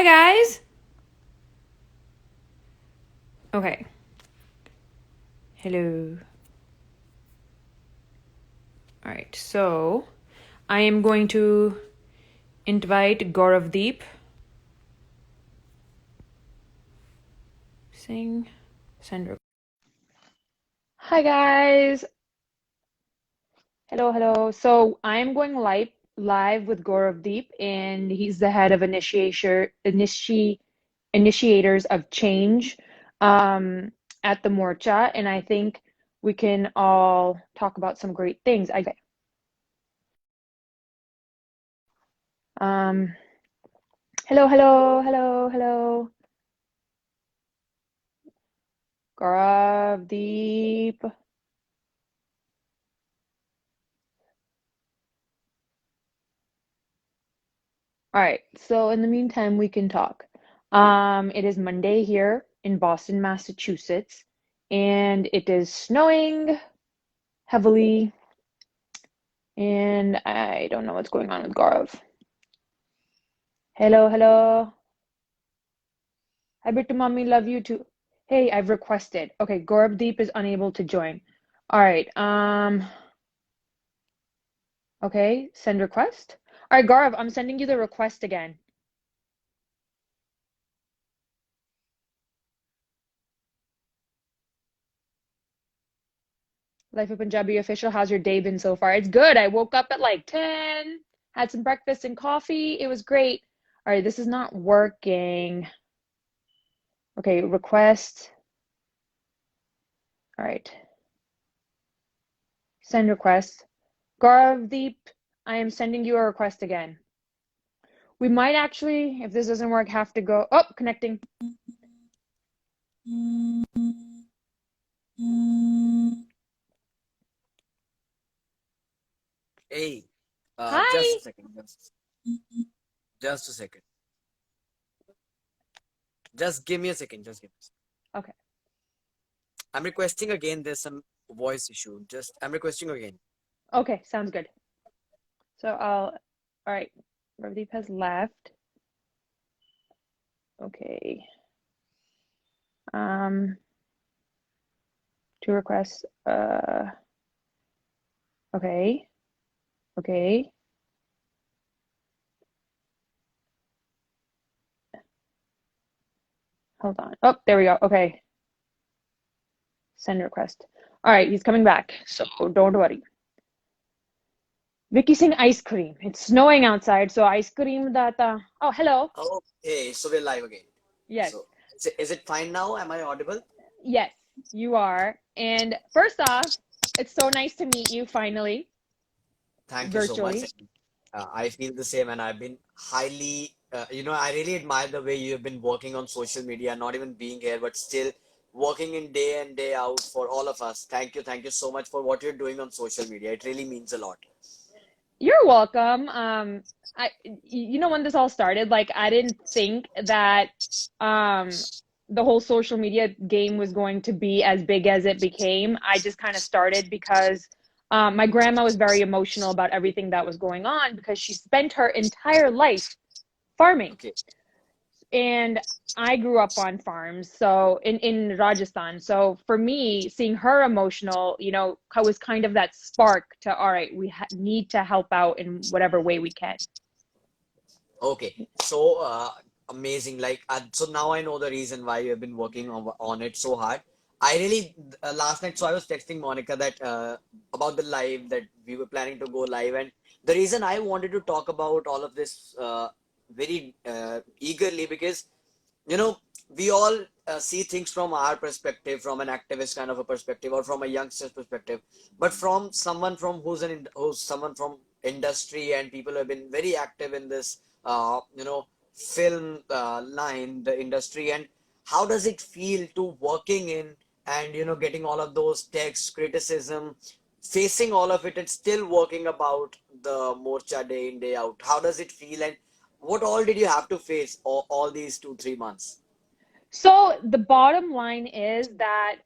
guys. Okay. Hello. All right. So I am going to invite Gauravdeep Singh. Send. Hi guys. Hello. So I'm going live with Gauravdeep, and he's the head of Initiators of Change at the Morcha, and I think we can all talk about some great things. Um, hello. Gauravdeep. All right. So in the meantime, we can talk. It is Monday here in Boston, Massachusetts, and it is snowing heavily, and I don't know what's going on with Gaurav. Hello. Hi, Bittu Mommy, love you too. Hey, I've requested. Okay, Gauravdeep is unable to join. All right. Okay, send request. All right, Gaurav, I'm sending you the request again. Life of Punjabi official, how's your day been so far? It's good. I woke up at like 10, had some breakfast and coffee. It was great. All right, this is not working. Okay, request. All right, send request. Gauravdeep, I am sending you a request again. We might actually, if this doesn't work, have to go. Oh, connecting. Hey, just Hi. a second. Just a second. Just give me a second. Just give me a second. Okay. I'm requesting again. There's some voice issue. I'm requesting again. Okay, sounds good. So all right. Gauravdeep has left. Okay. Um, two requests. Okay. Hold on. Oh, there we go. Okay. Send request. All right, he's coming back. So don't worry. Vicky Singh ice cream. It's snowing outside, so ice cream that oh, hello. Okay, so we're live again. Yes. So is it fine now? Am I audible? Yes, you are. And first off, it's so nice to meet you finally, Thank you so much. virtually. I feel the same, and I've been I really admire the way you have been working on social media, not even being here, but still working in day in, day out for all of us. Thank you so much for what you're doing on social media. It really means a lot. You're welcome. When this all started, like I didn't think that um, the whole social media game was going to be as big as it became. I just kind of started because my grandma was very emotional about everything that was going on because she spent her entire life farming. Okay. And I grew up on farms, so in Rajasthan. So for me, seeing her emotional, was kind of that spark to, all right, we need to help out in whatever way we can. Okay, so amazing. So now I know the reason why you have been working on it so hard. I really last night, so I was texting Monica that about the live that we were planning to go live, and the reason I wanted to talk about all of this very eagerly because you know we all see things from our perspective, from an activist kind of a perspective, or from a youngster's perspective, but from someone from who's someone from industry and people who have been very active in this film line, the industry, and how does it feel to working in and getting all of those texts, criticism, facing all of it and still working about the morcha day in day out? How does it feel, and what all did you have to face all these 2 3 months? So the bottom line is that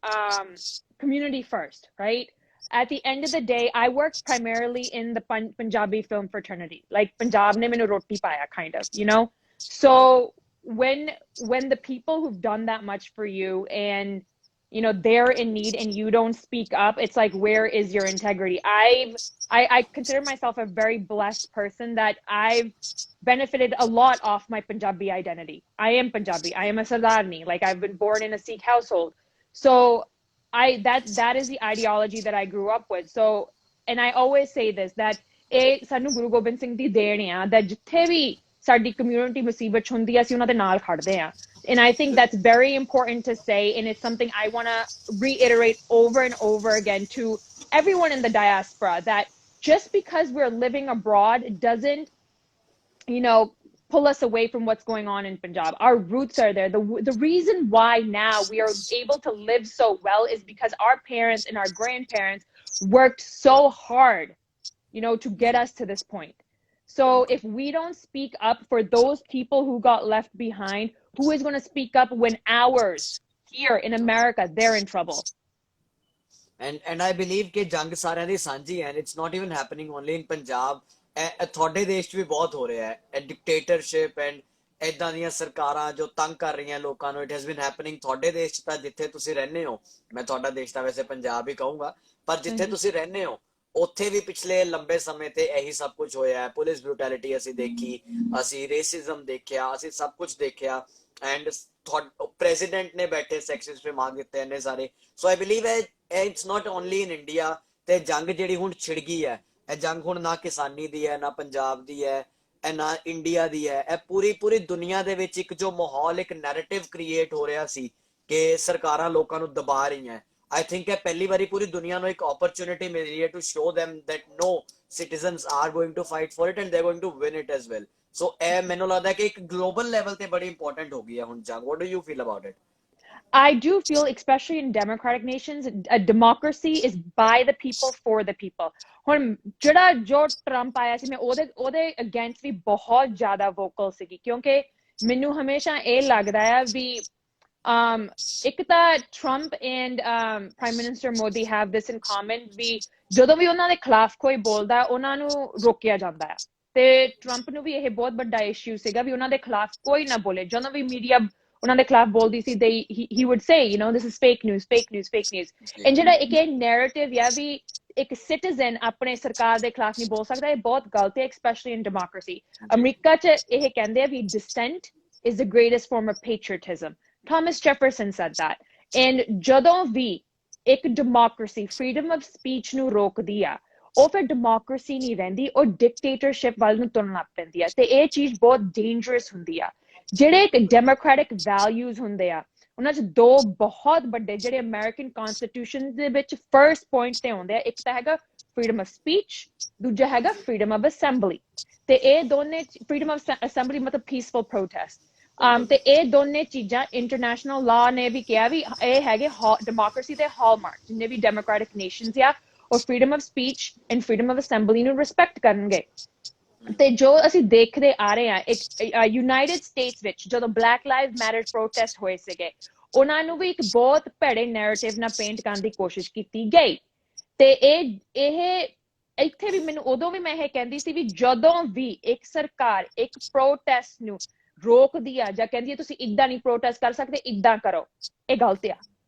community first, right? At the end of the day, I work primarily in the Punjabi film fraternity, like Punjab ne mainu roti paya, kind of. So when the people who've done that much for you and you know they're in need and you don't speak up, it's like, where is your integrity? I consider myself a very blessed person that I've benefited a lot off my Punjabi identity. I am Punjabi. I am a Sardarni. Like, I've been born in a Sikh household. So that is the ideology that I grew up with. So, and I always say this, that ਇਹ ਸਾਨੂੰ ਗੁਰੂ ਗੋਬਿੰਦ ਸਿੰਘ ਦੀ ਦੇਣ ਆ that ਜਿੱਥੇ ਵੀ ਸਾਡੀ community ਮੁਸੀਬਤ 'ਚ ਹੁੰਦੀ ਆ ਅਸੀਂ ਉਹਨਾਂ ਦੇ ਨਾਲ ਖੜਦੇ ਆ. And I think that's very important to say, and it's something I want to reiterate over and over again to everyone in the diaspora, that just because we're living abroad doesn't, you know, pull us away from what's going on in Punjab. Our roots are there. The reason why now we are able to live so well is because our parents and our grandparents worked so hard, you know, to get us to this point. So if we don't speak up for those people who got left behind, who is going to speak up when ours here in America, they're in trouble? And I believe ਕਿ ਜੰਗ ਸਾਰਿਆਂ ਦੀ ਸਾਂਝੀ ਹੈ, and it's not even happening only in Punjab. ਤੁਹਾਡੇ ਦੇਸ਼ 'ਚ ਵੀ ਬਹੁਤ ਹੋ ਰਿਹਾ ਹੈ ਡਿਕਟੇਟਰਸ਼ਿਪ ਐਂਡ ਏਦਾਂ ਦੀਆਂ ਸਰਕਾਰਾਂ ਜੋ ਤੰਗ ਕਰ ਰਹੀਆਂ ਲੋਕਾਂ ਨੂੰ. ਇਟ ਹੈਜ਼ ਬੀਨ ਹੈਪਨਿੰਗ ਤੁਹਾਡੇ ਦੇਸ਼ 'ਚ, ਤਾਂ ਜਿੱਥੇ ਤੁਸੀਂ ਰਹਿੰਦੇ ਹੋ, ਮੈਂ ਤੁਹਾਡਾ ਦੇਸ਼ ਤਾਂ ਵੈਸੇ ਪੰਜਾਬ ਹੀ ਕਹੂੰਗਾ, ਪਰ ਜਿੱਥੇ ਤੁਸੀਂ ਰਹਿੰਦੇ ਹੋ ਉੱਥੇ ਵੀ ਪਿਛਲੇ ਲੰਬੇ ਸਮੇਂ ਤੇ ਇਹੀ ਸਭ ਕੁਝ ਹੋਇਆ ਹੈ. ਪੁਲਿਸ ਬਰੂਟੈਲਿਟੀ ਅਸੀਂ ਦੇਖੀ, ਅਸੀਂ ਰੇਸਿਜ਼ਮ ਦੇਖਿਆ, ਅਸੀਂ ਸਭ ਕੁਝ ਦੇਖਿਆ, ਐਂਡ ਪ੍ਰੈਜ਼ੀਡੈਂਟ ਨੇ ਬੈਠੇ ਸੈਕਸਿਸਟ ਰਿਮਾਰਕ ਦਿੱਤੇ ਇੰਨੇ ਸਾਰੇ. So I believe it's not only in India. ਤੇ ਜੰਗ ਜਿਹੜੀ ਹੁਣ ਛਿੜ ਗਈ ਹੈ, ਇਹ ਜੰਗ ਹੁਣ ਨਾ ਕਿਸਾਨੀ ਦੀ ਹੈ, ਨਾ ਪੰਜਾਬ ਦੀ ਹੈ, ਇਹ ਨਾ ਇੰਡੀਆ ਦੀ ਹੈ, ਇਹ ਪੂਰੀ ਦੁਨੀਆ ਦੇ ਵਿੱਚ ਇੱਕ ਜੋ ਮਾਹੌਲ, ਇੱਕ ਨੈਰੇਟਿਵ ਕ੍ਰੀਏਟ ਹੋ ਰਿਹਾ ਸੀ ਕਿ ਸਰਕਾਰਾਂ ਲੋਕਾਂ ਨੂੰ ਦਬਾ ਰਹੀਆਂ. I think ਇਹ ਪਹਿਲੀ ਵਾਰੀ ਪੂਰੀ ਦੁਨੀਆ ਨੂੰ ਇੱਕ opportunity ਮਿਲ ਰਹੀ ਹੈ to show them that no, citizens are going to fight for it and they're going to win it as well. So ਇਹ ਮੈਨੂੰ ਲੱਗਦਾ ਕਿ ਇੱਕ global level ਤੇ ਬੜੀ important ਹੋ ਗਈ ਹੈ ਹੁਣ ਜੰਗ. What do you feel about it? I do feel, especially in democratic nations, a democracy is by the people for the people. ਹੁਣ ਜਿਹੜਾ ਜੋ ਟਰੰਪ ਆਇਆ ਸੀ, ਮੈਂ ਉਹਦੇ ਅਗੇਂਸਟ ਵੀ ਬਹੁਤ ਜ਼ਿਆਦਾ ਵੋਕਲ ਸੀਗੀ, ਕਿਉਂਕਿ ਮੈਨੂੰ ਹਮੇਸ਼ਾ ਇਹ ਲੱਗਦਾ ਹੈ ਵੀ ਇੱਕ ਤਾਂ Trump and Prime Minister Modi have this in common, ਵੀ ਜਦੋਂ ਵੀ ਉਹਨਾਂ ਦੇ ਖਿਲਾਫ ਕੋਈ ਬੋਲਦਾ ਉਹਨਾਂ ਨੂੰ ਰੋਕਿਆ ਜਾਂਦਾ ਹੈ. ਤੇ Trump ਨੂੰ ਵੀ ਇਹ ਬਹੁਤ ਵੱਡਾ ਇਸ਼ੂ ਸੀਗਾ ਵੀ ਉਹਨਾਂ ਦੇ ਖਿਲਾਫ ਕੋਈ ਨਾ ਬੋਲੇ. ਜਦੋਂ ਵੀ ਮੀਡੀਆ ਉਹਨਾਂ ਦੇ ਖਿਲਾਫ ਬੋਲਦੀ ਸੀ, he would say, you know, this is fake news. And ਜਿਹੜਾ ਇੱਕ ਇਹ narrative ਹੈ ਵੀ ਇੱਕ ਸਿਟੀਜ਼ਨ ਆਪਣੇ ਸਰਕਾਰ ਦੇ ਖਿਲਾਫ ਨਹੀਂ ਬੋਲ ਸਕਦਾ, ਇਹ ਬਹੁਤ ਗਲਤ ਹੈ, especially in democracy. ਅਮਰੀਕਾ 'ਚ ਇਹ ਕਹਿੰਦੇ ਆ ਵੀ dissent is the greatest form of patriotism. Thomas Jefferson said that. And ਜਦੋਂ ਵੀ ਇੱਕ democracy freedom of speech ਨੂੰ ਰੋਕਦੀ ਆ, ਉਹ ਫਿਰ democracy ਨਹੀਂ ਰਹਿੰਦੀ, ਉਹ dictatorship ਵੱਲ ਨੂੰ ਤੁਰਨ ਲੱਗ ਪੈਂਦੀ ਆ. ਤੇ ਇਹ ਚੀਜ਼ ਬਹੁਤ dangerous ਹੁੰਦੀ ਆ. ਜਿਹੜੇ ਇੱਕ democratic values ਹੁੰਦੇ ਆ, ਉਹਨਾਂ 'ਚ ਦੋ ਬਹੁਤ ਵੱਡੇ ਜਿਹੜੇ American Constitution ਦੇ ਵਿੱਚ first point ਤੇ ਆਉਂਦੇ ਆ, ਇੱਕ ਤਾਂ ਹੈਗਾ freedom of speech, ਦੂਜਾ ਹੈਗਾ freedom of assembly. ਤੇ ਇਹ ਦੋਨੇ, freedom of assembly ਮਤਲਬ peaceful protest. ਤੇ ਇਹ ਦੋਨੇ ਚੀਜ਼ਾਂ ਇੰਟਰਨੈਸ਼ਨਲ ਲਾਅ ਨੇ ਵੀ ਕਿਹਾ ਵੀ ਇਹ ਹੈਗੇ ਡੈਮੋਕ੍ਰੇਸੀ ਦੇ ਹਾਲਮਾਰਕ. ਜਿੰਨੇ ਵੀ ਡੈਮੋਕ੍ਰੈਟਿਕ ਨੇਸ਼ਨਸ ਆ, ਉਹ freedom of speech and freedom of assembly ਨੂੰ ਰਿਸਪੈਕਟ ਕਰਨਗੇ. ਤੇ ਜੋ ਅਸੀਂ ਦੇਖਦੇ ਆ ਰਹੇ ਹਾਂ ਯੂਨਾਈਟਿਡ ਸਟੇਟਸ ਵਿੱਚ, ਜਦੋਂ ਬਲੈਕ ਲਾਈਵਜ਼ ਮੈਟਰ ਪ੍ਰੋਟੈਸਟ ਹੋਏ ਸੀਗੇ, ਉਹਨਾਂ ਨੂੰ ਵੀ ਇੱਕ ਬਹੁਤ ਭੈੜੇ ਨੈਰੇਟਿਵ ਨਾਲ ਪੇਂਟ ਕਰਨ ਦੀ ਕੋਸ਼ਿਸ਼ ਕੀਤੀ ਗਈ. ਤੇ ਇਹ ਇੱਥੇ ਵੀ ਮੈਨੂੰ ਉਦੋਂ ਵੀ ਮੈਂ ਇਹ ਕਹਿੰਦੀ ਸੀ ਵੀ ਜਦੋਂ ਵੀ ਇੱਕ ਸਰਕਾਰ ਇੱਕ ਪ੍ਰੋਟੈਸਟ ਨੂੰ ਰੋਕਦੀ ਆ ਜਾਂ ਕਹਿੰਦੀ ਹੈ ਤੁਸੀਂ ਇੱਦਾਂ ਨਹੀਂ ਪ੍ਰੋਟੈਸਟ ਕਰ ਸਕਦੇ, ਇੱਦਾਂ ਕਰੋ, ਇਹ ਗਲਤ ਆ.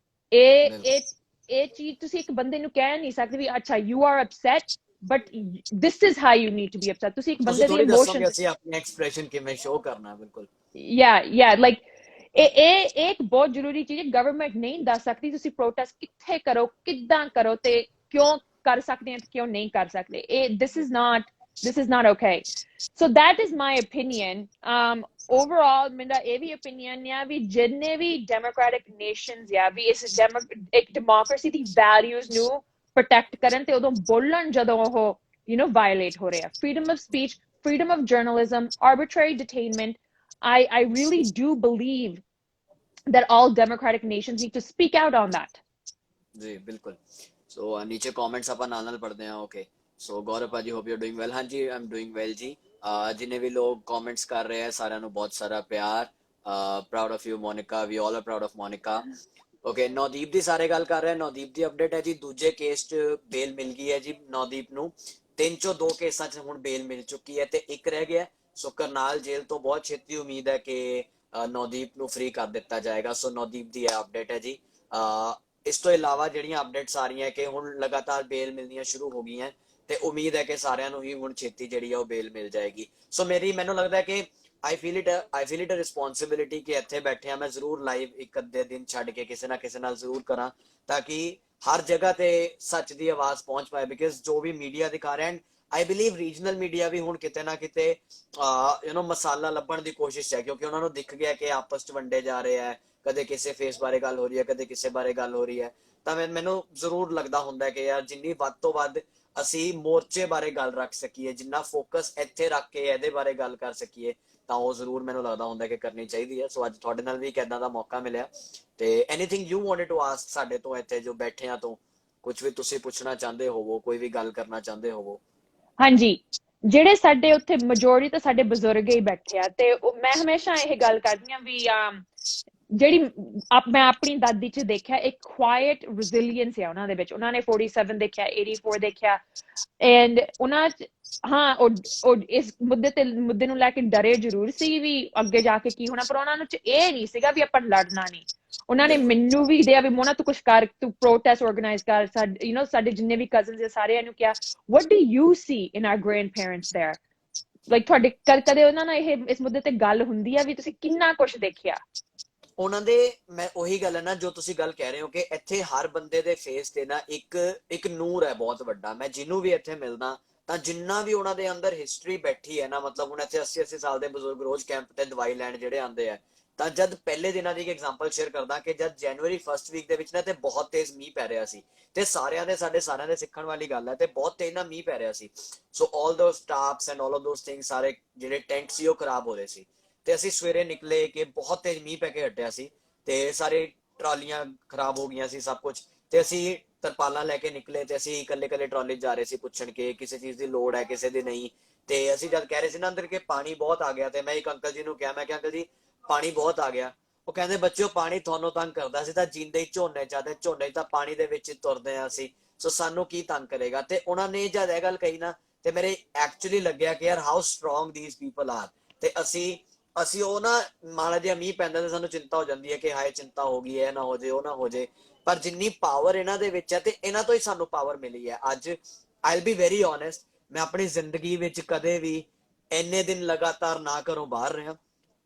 ਇਹ ਚੀਜ਼ ਤੁਸੀਂ ਇੱਕ ਬੰਦੇ ਨੂੰ ਕਹਿ ਨਹੀਂ ਸਕਦੇ ਵੀ ਅੱਛਾ you are upset but this is how you need to be upset. ਤੁਸੀਂ ਇੱਕ ਬੰਦੇ ਦੀ ਇਮੋਸ਼ਨ, ਅਸੀਂ ਆਪਣੀ ਐਕਸਪ੍ਰੈਸ਼ਨ ਕਿਵੇਂ ਸ਼ੋ ਕਰਨਾ, ਬਿਲਕੁਲ yeah like ਇਹ ਇੱਕ ਬਹੁਤ ਜ਼ਰੂਰੀ ਚੀਜ਼ ਹੈ. ਗਵਰਨਮੈਂਟ ਨਹੀਂ ਦੱਸ ਸਕਦੀ ਤੁਸੀਂ ਪ੍ਰੋਟੈਸਟ ਕਿੱਥੇ ਕਰੋ, ਕਿੱਦਾਂ ਕਰੋ, ਤੇ ਕਿਉਂ ਕਰ ਸਕਦੇ ਆ ਤੇ ਕਿਉਂ ਨਹੀਂ ਕਰ ਸਕਦੇ. this is not okay. So that is my opinion. Overall ਮੇਰਾ ਇਹ ਵੀ opinion ਆ ਵੀ ਜਿੰਨੇ ਵੀ democratic nations ਆ ਵੀ ਇਸ ਇੱਕ democracy ਦੀ values ਨੂੰ protect ਕਰਨ, ਤੇ ਉਦੋਂ ਬੋਲਣ ਜਦੋਂ ਉਹ you know violate ਹੋ ਰਿਹਾ. Freedom of speech, freedom of journalism, arbitrary detainment. I really do believe that all democratic nations need to speak out on that. ਜੀ ਬਿਲਕੁਲ. ਸੋ ਨੀਚੇ ਕਮੈਂਟਸ ਆਪਾਂ ਨਾਲ ਪੜ੍ਹਦੇ ਹਾਂ. ਓਕੇ, ਸੋ ਗੌਰਵ ਭਾਜੀ, hope you are doing well. ਹਾਂਜੀ, ਆਈ ਐਮ ਡੂਇੰਗ ਵੈਲ ਜੀ. ਜਿੰਨੇ ਵੀ ਲੋਕ ਕਮੈਂਟਸ ਕਰ ਰਹੇ ਆ ਸਾਰਿਆਂ ਨੂੰ ਬਹੁਤ ਸਾਰਾ ਪਿਆਰ. Proud of you Monica, we all are proud of Monica. Okay, Naudeep ਦੀ ਸਾਰੇ ਗੱਲ ਕਰ ਰਹੇ. ਨੌਦੀਪ ਦੀ ਅਪਡੇਟ ਹੈ ਜੀ, ਦੂਜੇ ਕੇਸ 'ਚ ਬੇਲ ਮਿਲ ਗਈ ਹੈ ਜੀ ਨੌਦੀਪ ਨੂੰ. 3 ਚੋਂ 2 ਕੇਸਾਂ 'ਚ ਹੁਣ ਬੇਲ ਮਿਲ ਚੁੱਕੀ ਹੈ ਤੇ ਇੱਕ ਰਹਿ ਗਿਆ. ਸੋ ਕਰਨਾਲ ਜੇਲ੍ਹ ਤੋਂ ਬਹੁਤ ਛੇਤੀ ਉਮੀਦ ਹੈ ਕਿ ਨੌਦੀਪ ਨੂੰ ਫ੍ਰੀ ਕਰ ਦਿੱਤਾ ਜਾਏਗਾ। ਸੋ ਨੌਦੀਪ ਦੀ ਇਹ ਅਪਡੇਟ ਹੈ ਜੀ। ਇਸ ਤੋਂ ਇਲਾਵਾ ਜਿਹੜੀਆਂ ਅਪਡੇਟਸ ਆ ਰਹੀਆਂ ਕਿ ਹੁਣ ਲਗਾਤਾਰ ਬੇਲ ਮਿਲਣੀਆਂ ਸ਼ੁਰੂ ਹੋ ਗਈਆਂ ਤੇ ਉਮੀਦ ਹੈ ਕਿ ਸਾਰਿਆਂ ਨੂੰ ਹੀ ਹੁਣ ਛੇਤੀ ਜਿਹੜੀ ਆ ਉਹ ਬੇਲ ਮਿਲ ਜਾਏਗੀ। ਸੋ ਮੈਨੂੰ ਲੱਗਦਾ ਕਿ ਆਈ ਫੀਲ ਇਟ ਰਿਸਪੌਂਸਿਬਿਲਿਟੀ ਕਿ ਇੱਥੇ ਬੈਠੇ ਆ ਮੈਂ ਜ਼ਰੂਰ ਲਾਈਵ ਇੱਕ ਅੱਧੇ ਦਿਨ ਛੱਡ ਕੇ ਕਿਸੇ ਨਾ ਕਿਸੇ ਨਾਲ ਜ਼ਰੂਰ ਕਰਾਂ, ਤਾਂ ਕਿ ਹਰ ਜਗ੍ਹਾ ਤੇ ਸੱਚ ਦੀ ਆਵਾਜ਼ ਪਹੁੰਚ ਪਾਏ। ਬਿਕਾਜ਼ ਜੋ ਵੀ ਮੀਡੀਆ ਦਿਖਾ ਰਿਹਾ, and I believe regional media ਵੀ ਹੁਣ ਕਿਤੇ ਨਾ ਕਿਤੇ ਮਸਾਲਾ ਲੱਭਣ ਦੀ ਕੋਸ਼ਿਸ਼ ਹੈ, ਕਿਉਂਕਿ ਉਹਨਾਂ ਨੂੰ ਦਿਖ ਗਿਆ ਕਿ ਆਪਸ ਚ ਵੰਡੇ ਜਾ ਰਹੇ ਹੈ, ਕਦੇ ਕਿਸੇ ਫੇਸ ਬਾਰੇ ਗੱਲ ਹੋ ਰਹੀ ਹੈ, ਕਦੇ ਕਿਸੇ ਬਾਰੇ ਗੱਲ ਹੋ ਰਹੀ ਹੈ। ਤਾਂ ਮੈਨੂੰ ਜ਼ਰੂਰ ਲੱਗਦਾ ਹੁੰਦਾ ਕਿ ਯਾਰ ਜਿੰਨੀ ਵੱਧ ਤੋਂ ਵੱਧ ਅਸੀਂ ਮੋਰਚੇ ਬਾਰੇ ਗੱਲ ਰੱਖ ਸਕੀਏ, ਜਿੰਨਾ ਫੋਕਸ ਇੱਥੇ ਰੱਖ ਕੇ ਇਹਦੇ ਬਾਰੇ ਗੱਲ ਕਰ ਸਕੀਏ, ਤਾਂ ਉਹ ਜ਼ਰੂਰ ਮੈਨੂੰ ਲੱਗਦਾ ਹੁੰਦਾ ਕਿ ਕਰਨੀ ਚਾਹੀਦੀ ਹੈ। ਸੋ ਅੱਜ ਤੁਹਾਡੇ ਨਾਲ ਵੀ ਇੱਕ ਏਦਾਂ ਦਾ ਮੌਕਾ ਮਿਲਿਆ। ਤੇ anything you wanted to ask ਸਾਡੇ ਤੋਂ ਇੱਥੇ ਜੋ ਬੈਠਿਆਂ ਤੋਂ ਕੁਝ ਵੀ ਤੁਸੀਂ ਪੁੱਛਣਾ ਚਾਹੁੰਦੇ ਹੋਵੋ, ਕੋਈ ਵੀ ਗੱਲ ਕਰਨਾ ਚਾਹੁੰਦੇ ਹੋਵੋ? ਹਾਂਜੀ, ਜਿਹੜੇ ਸਾਡੇ ਉੱਥੇ ਮੈਜੋਰਿਟੀ ਤਾਂ ਸਾਡੇ ਬਜ਼ੁਰਗ ਹੀ ਬੈਠੇ ਆ, ਤੇ ਮੈਂ ਹਮੇਸ਼ਾ ਇਹ ਗੱਲ ਕਰਦੀ ਆ ਵੀ ਜਿਹੜੀ ਮੈਂ ਆਪਣੀ ਦਾਦੀ ਚ ਦੇਖਿਆ ਇੱਕ ਕੁਆਇਟ ਰੈਜ਼ਿਲੀਅੰਸ ਹੈ ਉਹਨਾਂ ਦੇ ਵਿੱਚ। ਉਹਨਾਂ ਨੇ 47 ਦੇਖਿਆ, 84 ਦੇਖਿਆ, ਐਂਡ ਉਹਨਾਂ ਚ ਹਾਂ ਉਹ ਇਸ ਮੁੱਦੇ ਨੂੰ ਲੈ ਕੇ ਡਰੇ ਜ਼ਰੂਰ ਸੀ ਵੀ ਅੱਗੇ ਜਾ ਕੇ ਕੀ ਹੋਣਾ, ਪਰ ਉਹਨਾਂ ਨੂੰ ਚ ਇਹ ਨਹੀਂ ਸੀਗਾ ਵੀ ਆਪਾਂ ਲੜਨਾ ਨਹੀਂ। ਉਹਨਾਂ ਨੇ ਮੈਨੂੰ ਵੀ ਦਿਆ ਵੀ ਮੋਨਾ ਤੂੰ ਕੁਛ ਕਰ, ਤੂੰ ਪ੍ਰੋਟੈਸਟ ਆਰਗੇਨਾਈਜ਼ ਕਰ। ਸਾਡੇ ਜਿੰਨੇ ਵੀ ਕਜ਼ਨਸ ਸਾਰਿਆਂ ਨੂੰ ਕਿਹਾ what do you see in our grandparents there, like ਤੁਹਾਡੇ ਕਦੇ ਉਹਨਾਂ ਨਾਲ ਇਹ ਇਸ ਮੁੱਦੇ ਤੇ ਗੱਲ ਹੁੰਦੀ ਆ ਵੀ ਤੁਸੀਂ ਕਿੰਨਾ ਕੁਛ ਦੇਖਿਆ? ਉਹਨਾਂ ਦੇ ਮੈਂ ਉਹੀ ਗੱਲ ਹੈ ਨਾ ਜੋ ਤੁਸੀਂ ਗੱਲ ਕਹਿ ਰਹੇ ਹੋ ਕਿ ਇੱਥੇ ਹਰ ਬੰਦੇ ਦੇ ਫੇਸ ਤੇ ਨਾ ਇੱਕ ਨੂਰ ਹੈ ਬਹੁਤ ਵੱਡਾ। ਮੈਂ ਜਿਹਨੂੰ ਵੀ ਇੱਥੇ ਮਿਲਦਾ ਤਾਂ ਜਿੰਨਾ ਵੀ ਉਹਨਾਂ ਦੇ ਅੰਦਰ ਹਿਸਟਰੀ ਬੈਠੀ ਹੈ ਨਾ, ਮਤਲਬ ਹੁਣ ਇੱਥੇ 80 ਸਾਲ ਦੇ ਬਜ਼ੁਰਗ ਰੋਜ਼ ਕੈਂਪ ਤੇ ਦਵਾਈ ਲੈਣ ਜਿਹੜੇ ਆਉਂਦੇ ਆ, ਤਾਂ ਜਦ ਪਹਿਲੇ ਦਿਨਾਂ ਦੀ ਇੱਕ ਐਗਜ਼ਾਮਪਲ ਸ਼ੇਅਰ ਕਰਦਾ ਕਿ ਜਦ ਜਨਵਰੀ ਫਸਟ ਵੀਕ ਦੇ ਵਿੱਚ ਨਾ ਤੇ ਬਹੁਤ ਤੇਜ਼ ਮੀਂਹ ਪੈ ਰਿਹਾ ਸੀ, ਤੇ ਸਾਡੇ ਸਾਰਿਆਂ ਦੇ ਸਿੱਖਣ ਵਾਲੀ ਗੱਲ ਹੈ, ਤੇ ਬਹੁਤ ਤੇਜ਼ ਨਾ ਮੀਂਹ ਪੈ ਰਿਹਾ ਸੀ। So all those tops and all of those things, ਸਾਰੇ ਜਿਹੜੇ ਟੈਂਟ ਸੀ ਉਹ ਖਰਾਬ ਹੋ ਰਹੇ ਸੀ। ਤੇ ਅਸੀਂ ਸਵੇਰੇ ਨਿਕਲੇ ਕਿ ਬਹੁਤ ਤੇਜ਼ ਮੀਂਹ ਪੈ ਕੇ ਹਟਿਆ ਸੀ, ਤੇ ਸਾਰੇ ਟਰਾਲੀਆਂ ਖਰਾਬ ਹੋ ਗਈਆਂ ਸੀ ਸਭ ਕੁਝ, ਤੇ ਅਸੀਂ ਤਰਪਾਲਾਂ ਲੈ ਕੇ ਨਿਕਲੇ, ਤੇ ਅਸੀਂ ਇਕੱਲੇ ਇਕੱਲੇ ਟਰਾਲੀ ਜਾ ਰਹੇ ਸੀ ਪੁੱਛਣ ਕੇ ਕਿਸੇ ਚੀਜ਼ ਦੀ ਲੋੜ ਹੈ, ਕਿਸੇ ਦੀ ਨਹੀਂ। ਤੇ ਅਸੀਂ ਜਦ ਕਹਿ ਰਹੇ ਸੀ ਨਾ ਅੰਦਰ ਕਿ ਪਾਣੀ ਬਹੁਤ ਆ ਗਿਆ, ਤੇ ਮੈਂ ਇੱਕ ਅੰਕਲ ਜੀ ਨੂੰ ਕਿਹਾ, ਮੈਂ ਕਿਹਾ ਅੰਕਲ ਜੀ ਪਾਣੀ ਬਹੁਤ ਆ ਗਿਆ। ਉਹ ਕਹਿੰਦੇ ਬੱਚਿਓ ਪਾਣੀ ਤੁਹਾਨੂੰ ਤੰਗ ਕਰਦਾ ਸੀ ਤਾਂ ਜੀਂਦੇ ਹੀ ਝੋਨੇ ਚਾਹਦੇ ਝੋਨੇ ਤਾਂ ਪਾਣੀ ਦੇ ਵਿੱਚ ਤੁਰਦੇ ਆ ਅਸੀਂ, ਸੋ ਸਾਨੂੰ ਕੀ ਤੰਗ ਕਰੇਗਾ। ਤੇ ਉਹਨਾਂ ਨੇ ਜਦ ਇਹ ਗੱਲ ਕਹੀ ਨਾ, ਤੇ ਮੇਰੇ ਐਕਚੁਅਲੀ ਲੱਗਿਆ ਕਿ ਯਾਰ how strong these people are. ਤੇ ਅਸੀਂ ਉਹ ਨਾ ਮਾੜਾ ਜਿਹਾ ਮੀਂਹ ਪੈਂਦਾ ਤੇ ਸਾਨੂੰ ਚਿੰਤਾ ਹੋ ਜਾਂਦੀ ਹੈ ਕਿ ਹਾਏ ਚਿੰਤਾ ਹੋ ਗਈ, ਇਹ ਨਾ ਹੋ ਜੇ ਉਹ ਨਾ ਹੋ ਜੇ, ਪਰ ਜਿੰਨੀ ਪਾਵਰ ਇਹਨਾਂ ਦੇ ਵਿੱਚ ਹੈ ਤੇ ਇਹਨਾਂ ਤੋਂ ਹੀ ਸਾਨੂੰ ਪਾਵਰ ਮਿਲੀ ਹੈ। ਅੱਜ ਆਈਲ ਬੀ ਵੈਰੀ ਓਨੈਸਟ, ਮੈਂ ਆਪਣੀ ਜ਼ਿੰਦਗੀ ਵਿੱਚ ਕਦੇ ਵੀ ਇੰਨੇ ਦਿਨ ਲਗਾਤਾਰ ਨਾ ਘਰੋਂ ਬਾਹਰ ਰਿਹਾ।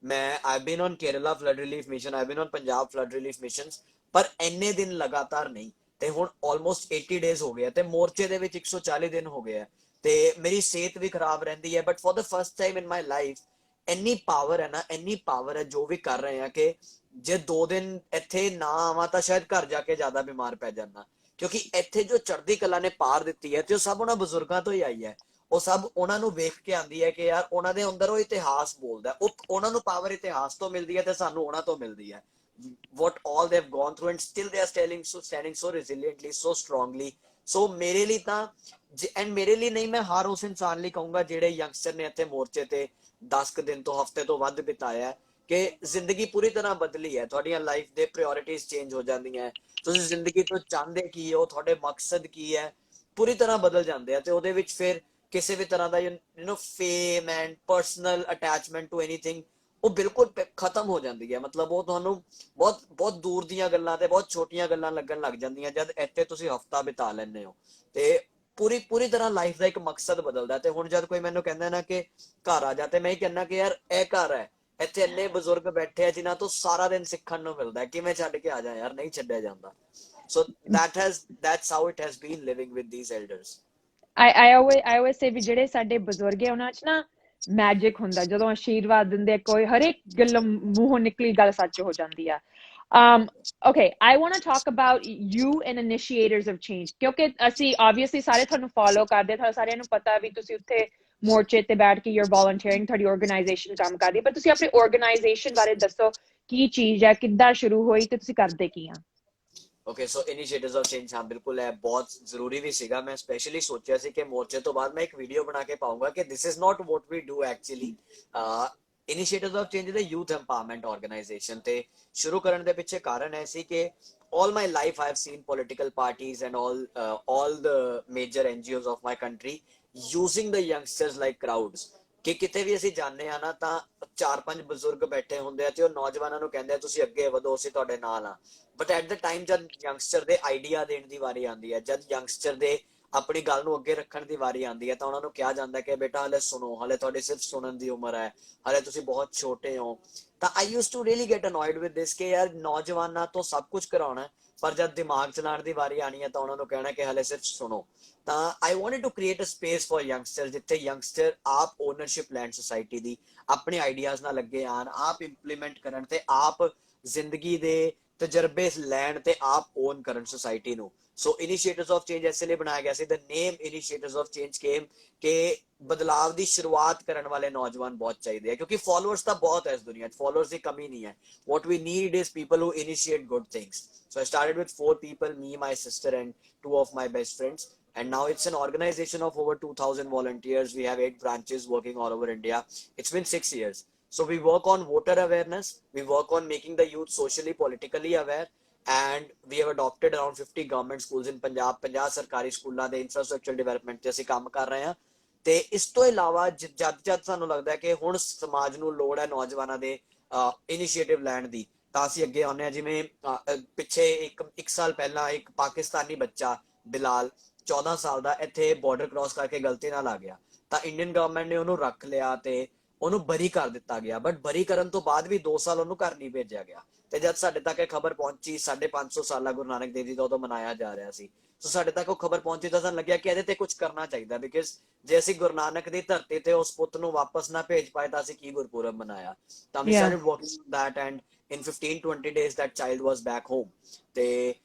ਮੈਂ I been on Kerala flood relief mission, I been on Punjab flood relief missions, ਪਰ ਇੰਨੇ ਦਿਨ ਲਗਾਤਾਰ ਨਹੀਂ। ਤੇ ਹੁਣ ਆਲਮੋਸਟ 80 ਡੇਜ਼ ਹੋ ਗਏ, ਤੇ ਮੋਰਚੇ ਦੇ ਵਿੱਚ 140 ਦਿਨ ਹੋ ਗਏ, ਤੇ ਮੇਰੀ ਸਿਹਤ ਵੀ ਖਰਾਬ ਰਹਿੰਦੀ ਹੈ, but for the first time in my life ਇੰਨੀ ਪਾਵਰ ਹੈ ਨਾ, ਇੰਨੀ ਪਾਵਰ ਹੈ ਜੋ ਵੀ ਕਰ ਰਹੇ ਆ ਕਿ ਜੇ 2 ਦਿਨ ਇੱਥੇ ਨਾ ਆਵਾਂ ਤਾਂ ਸ਼ਾਇਦ ਘਰ ਜਾ ਕੇ ਜ਼ਿਆਦਾ ਬਿਮਾਰ ਪੈ ਜਾਣਾ। ਕਿਉਂਕਿ ਇੱਥੇ ਜੋ ਚੜ੍ਹਦੀ ਕਲਾ ਨੇ ਪਾਰ ਦਿੱਤੀ ਹੈ ਤੇ ਉਹ ਸਭ ਉਹਨਾਂ ਬਜ਼ੁਰਗਾਂ ਤੋਂ ਹੀ ਆਈ ਹੈ। ਉਹ ਸਭ ਉਹਨਾਂ ਨੂੰ ਵੇਖ ਕੇ ਆਉਂਦੀ ਹੈ ਕਿ ਯਾਰ ਉਹਨਾਂ ਦੇ ਅੰਦਰ ਉਹ ਇਤਿਹਾਸ ਬੋਲਦਾ, ਉਹ ਉਹਨਾਂ ਨੂੰ ਪਾਵਰ ਇਤਿਹਾਸ ਤੋਂ ਮਿਲਦੀ ਹੈ ਤੇ ਸਾਨੂੰ ਉਹਨਾਂ ਤੋਂ ਮਿਲਦੀ ਹੈ। what all they've gone through and still they are standing so resiliently, so strongly. ਸੋ ਮੇਰੇ ਲਈ ਤਾਂ ਐਂਡ ਮੇਰੇ ਲਈ ਨਹੀਂ, ਮੈਂ ਹਰ ਉਸ ਇਨਸਾਨ ਲਈ ਕਹੂੰਗਾ ਜਿਹੜੇ ਯੰਗਸਟਰ ਨੇ ਇੱਥੇ ਮੋਰਚੇ ਤੇ 10 ਦਿਨ ਤੋਂ ਹਫ਼ਤੇ ਤੋਂ ਵੱਧ ਬਿਤਾਇਆ, ਕਿ ਜ਼ਿੰਦਗੀ ਪੂਰੀ ਤਰ੍ਹਾਂ ਬਦਲੀ ਹੈ। ਤੁਹਾਡੀਆਂ ਲਾਈਫ ਦੇ ਪ੍ਰਾਇੋਰਟੀਜ਼ ਚੇਂਜ ਹੋ ਜਾਂਦੀਆਂ, ਤੁਸੀਂ ਜ਼ਿੰਦਗੀ ਤੋਂ ਚਾਹੁੰਦੇ ਕੀ ਹੋ, ਤੁਹਾਡੇ ਮਕਸਦ ਕੀ ਹੈ, ਪੂਰੀ ਤਰ੍ਹਾਂ ਬਦਲ ਜਾਂਦੇ ਆ। ਤੇ ਉਹਦੇ ਵਿੱਚ ਫਿਰ ਕਿਸੇ ਵੀ ਤਰ੍ਹਾਂ ਦਾ fame and personal attachment to anything ਉਹ ਬਿਲਕੁਲ ਖਤਮ ਹੋ ਜਾਂਦੀ ਹੈ। ਮਤਲਬ ਉਹ ਤੁਹਾਨੂੰ ਬਹੁਤ ਬਹੁਤ ਦੂਰ ਦੀਆਂ ਗੱਲਾਂ ਤੇ ਬਹੁਤ ਛੋਟੀਆਂ ਗੱਲਾਂ ਲੱਗਣ ਲੱਗ ਜਾਂਦੀਆਂ ਜਦ ਇੱਥੇ ਤੁਸੀਂ ਹਫ਼ਤਾ ਬਿਤਾ ਲੈਂਦੇ ਹੋ, ਤੇ ਪੂਰੀ ਤਰ੍ਹਾਂ ਲਾਈਫ ਦਾ ਇੱਕ ਮਕਸਦ ਬਦਲਦਾ। ਤੇ ਹੁਣ ਜਦ ਕੋਈ ਮੈਨੂੰ ਕਹਿੰਦਾ ਨਾ ਕਿ ਘਰ ਆ ਜਾ, ਤੇ ਮੈਂ ਹੀ ਕਹਿੰਦਾ ਕਿ ਯਾਰ ਇਹ ਘਰ ਹੈ, ਇੱਥੇ ਇੰਨੇ ਬਜ਼ੁਰਗ ਬੈਠੇ ਆ ਜਿਨ੍ਹਾਂ ਤੋਂ ਸਾਰਾ ਦਿਨ ਸਿੱਖਣ ਨੂੰ ਮਿਲਦਾ, ਕਿਵੇਂ ਛੱਡ ਕੇ ਆ ਜਾ ਯਾਰ, ਨਹੀਂ ਛੱਡਿਆ ਜਾਂਦਾ। ਸੋ that's how it has been living with these elders. I always say ਵੀ ਜਿਹੜੇ ਸਾਡੇ ਬਜ਼ੁਰਗ ਹੈ ਉਹਨਾਂ ਚ ਨਾ ਮੈਜਿਕ ਹੁੰਦਾ, ਜਦੋਂ ਆਸ਼ੀਰਵਾਦ ਦਿੰਦੇ ਕੋਈ ਹਰੇਕ ਗੱਲ ਮੂੰਹੋਂ ਨਿਕਲੀ ਗੱਲ ਸੱਚ ਹੋ ਜਾਂਦੀ ਆ। Okay, I want to talk about you and Initiators of Change, ਕਿਉਂਕਿ ਅਸੀਂ obviously ਸਾਰੇ ਤੁਹਾਨੂੰ ਫੋਲੋ ਕਰਦੇ, ਤੁਹਾਨੂੰ ਸਾਰਿਆਂ ਨੂੰ ਪਤਾ ਵੀ ਤੁਸੀਂ ਉੱਥੇ ਮੋਰਚੇ ਤੇ ਬੈਠ ਕੇ you're volunteering, ਤੁਹਾਡੀ ਆਰਗੇਨਾਈਜੇਸ਼ਨ ਕੰਮ ਕਰਦੀ, ਪਰ ਤੁਸੀਂ ਆਪਣੀ ਆਰਗੇਨਾਈਜੇਸ਼ਨ ਬਾਰੇ ਦੱਸੋ ਕੀ ਚੀਜ਼ ਹੈ, ਕਿੱਦਾਂ ਸ਼ੁਰੂ ਹੋਈ ਤੇ ਤੁਸੀਂ ਕਰਦੇ ਕੀ ਆ? Okay, so initiatives of change, ਹਾਂ ਬਿਲਕੁਲ ਹੈ, ਬਹੁਤ ਜ਼ਰੂਰੀ ਵੀ ਸੀਗਾ। ਮੈਂ ਸਪੈਸ਼ਲੀ ਸੋਚਿਆ ਸੀ ਕਿ ਮੋਰਚੇ ਤੋਂ ਬਾਅਦ ਮੈਂ ਇੱਕ ਵੀਡੀਓ ਬਣਾ ਕੇ ਪਾਉਂਗਾ ਕਿ this is not what we do actually. Initiatives of change is a youth empowerment organisation, ਤੇ ਸ਼ੁਰੂ ਕਰਨ ਦੇ ਪਿੱਛੇ ਕਾਰਨ ਇਹ ਸੀ ਕਿ all my life I have seen political parties and all the major NGOs of my country using the youngsters like crowds, ਕਿ ਕਿਤੇ ਵੀ ਅਸੀਂ ਜਾਂਦੇ ਆ ਨਾ ਤਾਂ 4-5 ਬਜ਼ੁਰਗ ਬੈਠੇ ਹੁੰਦੇ ਆ ਤੇ ਉਹ ਨੌਜਵਾਨਾਂ ਨੂੰ ਕਹਿੰਦੇ ਆ ਤੁਸੀਂ ਅੱਗੇ ਵਧੋ, ਅਸੀਂ ਤੁਹਾਡੇ ਨਾਲ ਆ। ਬਟ ਐਟ ਦ ਟਾਈਮ ਜਦ ਯੰਗਸਟਰ ਦੇ ਆਈਡੀਆ ਦੇਣ ਦੀ ਵਾਰੀ ਆਉਂਦੀ ਹੈ, ਜਦ ਯੰਗਸਟਰ ਦੇ ਆਪਣੀ ਗੱਲ ਨੂੰ ਅੱਗੇ ਰੱਖਣ ਦੀ ਵਾਰੀ ਆਉਂਦੀ ਹੈ, ਤਾਂ ਉਹਨਾਂ ਨੂੰ ਕਿਹਾ ਜਾਂਦਾ ਕਿ ਬੇਟਾ ਹਲੇ ਸੁਣੋ, ਹਲੇ ਤੁਹਾਡੀ ਸਿਰਫ ਸੁਣਨ ਦੀ ਉਮਰ ਹੈ, ਹਲੇ ਤੁਸੀਂ ਬਹੁਤ ਛੋਟੇ ਹੋ। ਤਾਂ I use to really get annoyed with this ਕਿ ਯਾਰ ਨੌਜਵਾਨਾਂ ਤੋਂ ਸਭ ਕੁਝ ਕਰਾਉਣਾ, ਪਰ ਜਦ ਦਿਮਾਗ ਚਲਾਉਣ ਦੀ ਵਾਰੀ ਆਣੀ ਹੈ ਤਾਂ ਉਹਨਾਂ ਨੂੰ ਕਹਿਣਾ ਕਿ ਹਲੇ ਸਿਰਫ ਸੁਣੋ। ਤਾਂ I wanted to create a space for youngster, ਜਿੱਥੇ ਯੰਗਸਟਰ ਆਪ ਓਨਰਸ਼ਿਪ ਲੈਣ ਸੋਸਾਇਟੀ ਦੀ, ਆਪਣੇ ਆਈਡੀਆਜ਼ ਨਾਲ ਅੱਗੇ ਆਣ, ਆਪ ਇੰਪਲੀਮੈਂਟ ਕਰਨ ਤੇ ਆਪ ਜ਼ਿੰਦਗੀ ਦੇ ਤਜਰਬੇ ਲੈਣ ਤੇ ਆਪ ਓਨ ਕਰਨ ਸੋਸਾਇਟੀ ਨੂੰ। ਸੋ ਇਨੀਸ਼ੀਏਟਰਸ ਆਫ ਚੇਂਜ ਇਸ ਲਈ ਬਣਾਇਆ ਗਿਆ ਸੀ। ਦ ਨੇਮ ਇਨੀਸ਼ੀਏਟਰਸ ਆਫ ਚੇਂਜ ਕੇਮ ਕਿ ਬਦਲਾਵ ਦੀ ਸ਼ੁਰੂਆਤ ਕਰਨ ਵਾਲੇ ਨੌਜਵਾਨ ਬਹੁਤ ਚਾਹੀਦੇ ਆ, ਕਿਉਂਕਿ ਫॉलोअर्स ਤਾਂ ਬਹੁਤ ਹੈ ਇਸ ਦੁਨੀਆ 'ਚ, ਫॉलोअर्स ਦੀ ਕਮੀ ਨਹੀਂ ਹੈ। what we need is people who initiate good things. So I started with 4 people, me, my sister and 2 of my best friends, and now it's an organization of over 2000 volunteers. We have 8 branches working all over India. It's been 6 years. So we work on voter awareness, we work on making the youth socially politically aware, and we have adopted around 50 government schools in Punjab. 50 ਸਰਕਾਰੀ ਸਕੂਲਾਂ ਦੇ infrastructure development ਤੇ ਅਸੀਂ ਕੰਮ ਕਰ ਰਹੇ ਹਾਂ। ਤੇ ਇਸ ਤੋਂ ਇਲਾਵਾ ਜਦ ਸਾਨੂੰ ਲੱਗਦਾ ਕਿ ਹੁਣ ਸਮਾਜ ਨੂੰ ਲੋੜ ਹੈ ਨੌਜਵਾਨਾਂ ਦੇ ਇਨੀਸ਼ੀਏਟਿਵ ਲੈਣ ਦੀ, ਤਾਂ ਅਸੀਂ ਅੱਗੇ ਆਉਂਦੇ ਹਾਂ। ਜਿਵੇਂ ਪਿੱਛੇ ਇੱਕ ਸਾਲ ਪਹਿਲਾਂ ਇੱਕ ਪਾਕਿਸਤਾਨੀ ਬੱਚਾ ਬਿਲਾਲ 14 ਸਾਲ ਦਾ ਇੱਥੇ ਬਾਰਡਰ ਕ੍ਰਾਸ ਕਰਕੇ ਗਲਤੀ ਨਾਲ ਆ ਗਿਆ, ਤਾਂ ਇੰਡੀਅਨ ਗਵਰਨਮੈਂਟ ਨੇ ਉਹਨੂੰ ਰੱਖ ਲਿਆ ਤੇ ਉਹਨੂੰ ਬਰੀ ਕਰ ਦਿੱਤਾ ਗਿਆ। ਬਟ ਬਰੀ ਕਰਨ ਤੋਂ ਬਾਅਦ ਵੀ 2 ਸਾਲ ਉਹਨੂੰ ਘਰ ਨਹੀਂ ਭੇਜਿਆ ਗਿਆ। ਤੇ ਜਦ ਸਾਡੇ ਤੱਕ ਇਹ ਖਬਰ ਪਹੁੰਚੀ, 550 ਸਾਲਾ ਗੁਰੂ ਨਾਨਕ ਦੇਵ ਜੀ ਦਾ ਉਦੋਂ ਮਨਾਇਆ ਜਾ ਰਿਹਾ ਸੀ, ਸੋ ਸਾਡੇ ਤੱਕ ਉਹ ਖਬਰ ਪਹੁੰਚੀ ਤਾਂ ਸਾਨੂੰ ਲੱਗਿਆ ਕਿ ਇਹਦੇ ਤੇ ਕੁਝ ਕਰਨਾ ਚਾਹੀਦਾ। ਬਿਕਾਜ਼ ਜੇ ਅਸੀਂ ਗੁਰੂ ਨਾਨਕ ਦੀ ਧਰਤੀ ਤੇ ਉਸ ਪੁੱਤ ਨੂੰ ਵਾਪਸ ਨਾ ਭੇਜ ਪਾਏ ਤਾਂ ਅਸੀਂ ਕੀ ਗੁਰਪੁਰਬ ਮਨਾਇਆ। ਤਾਂ we Yeah. started working on that, and in 15-20 days that child was back home. ਤੇ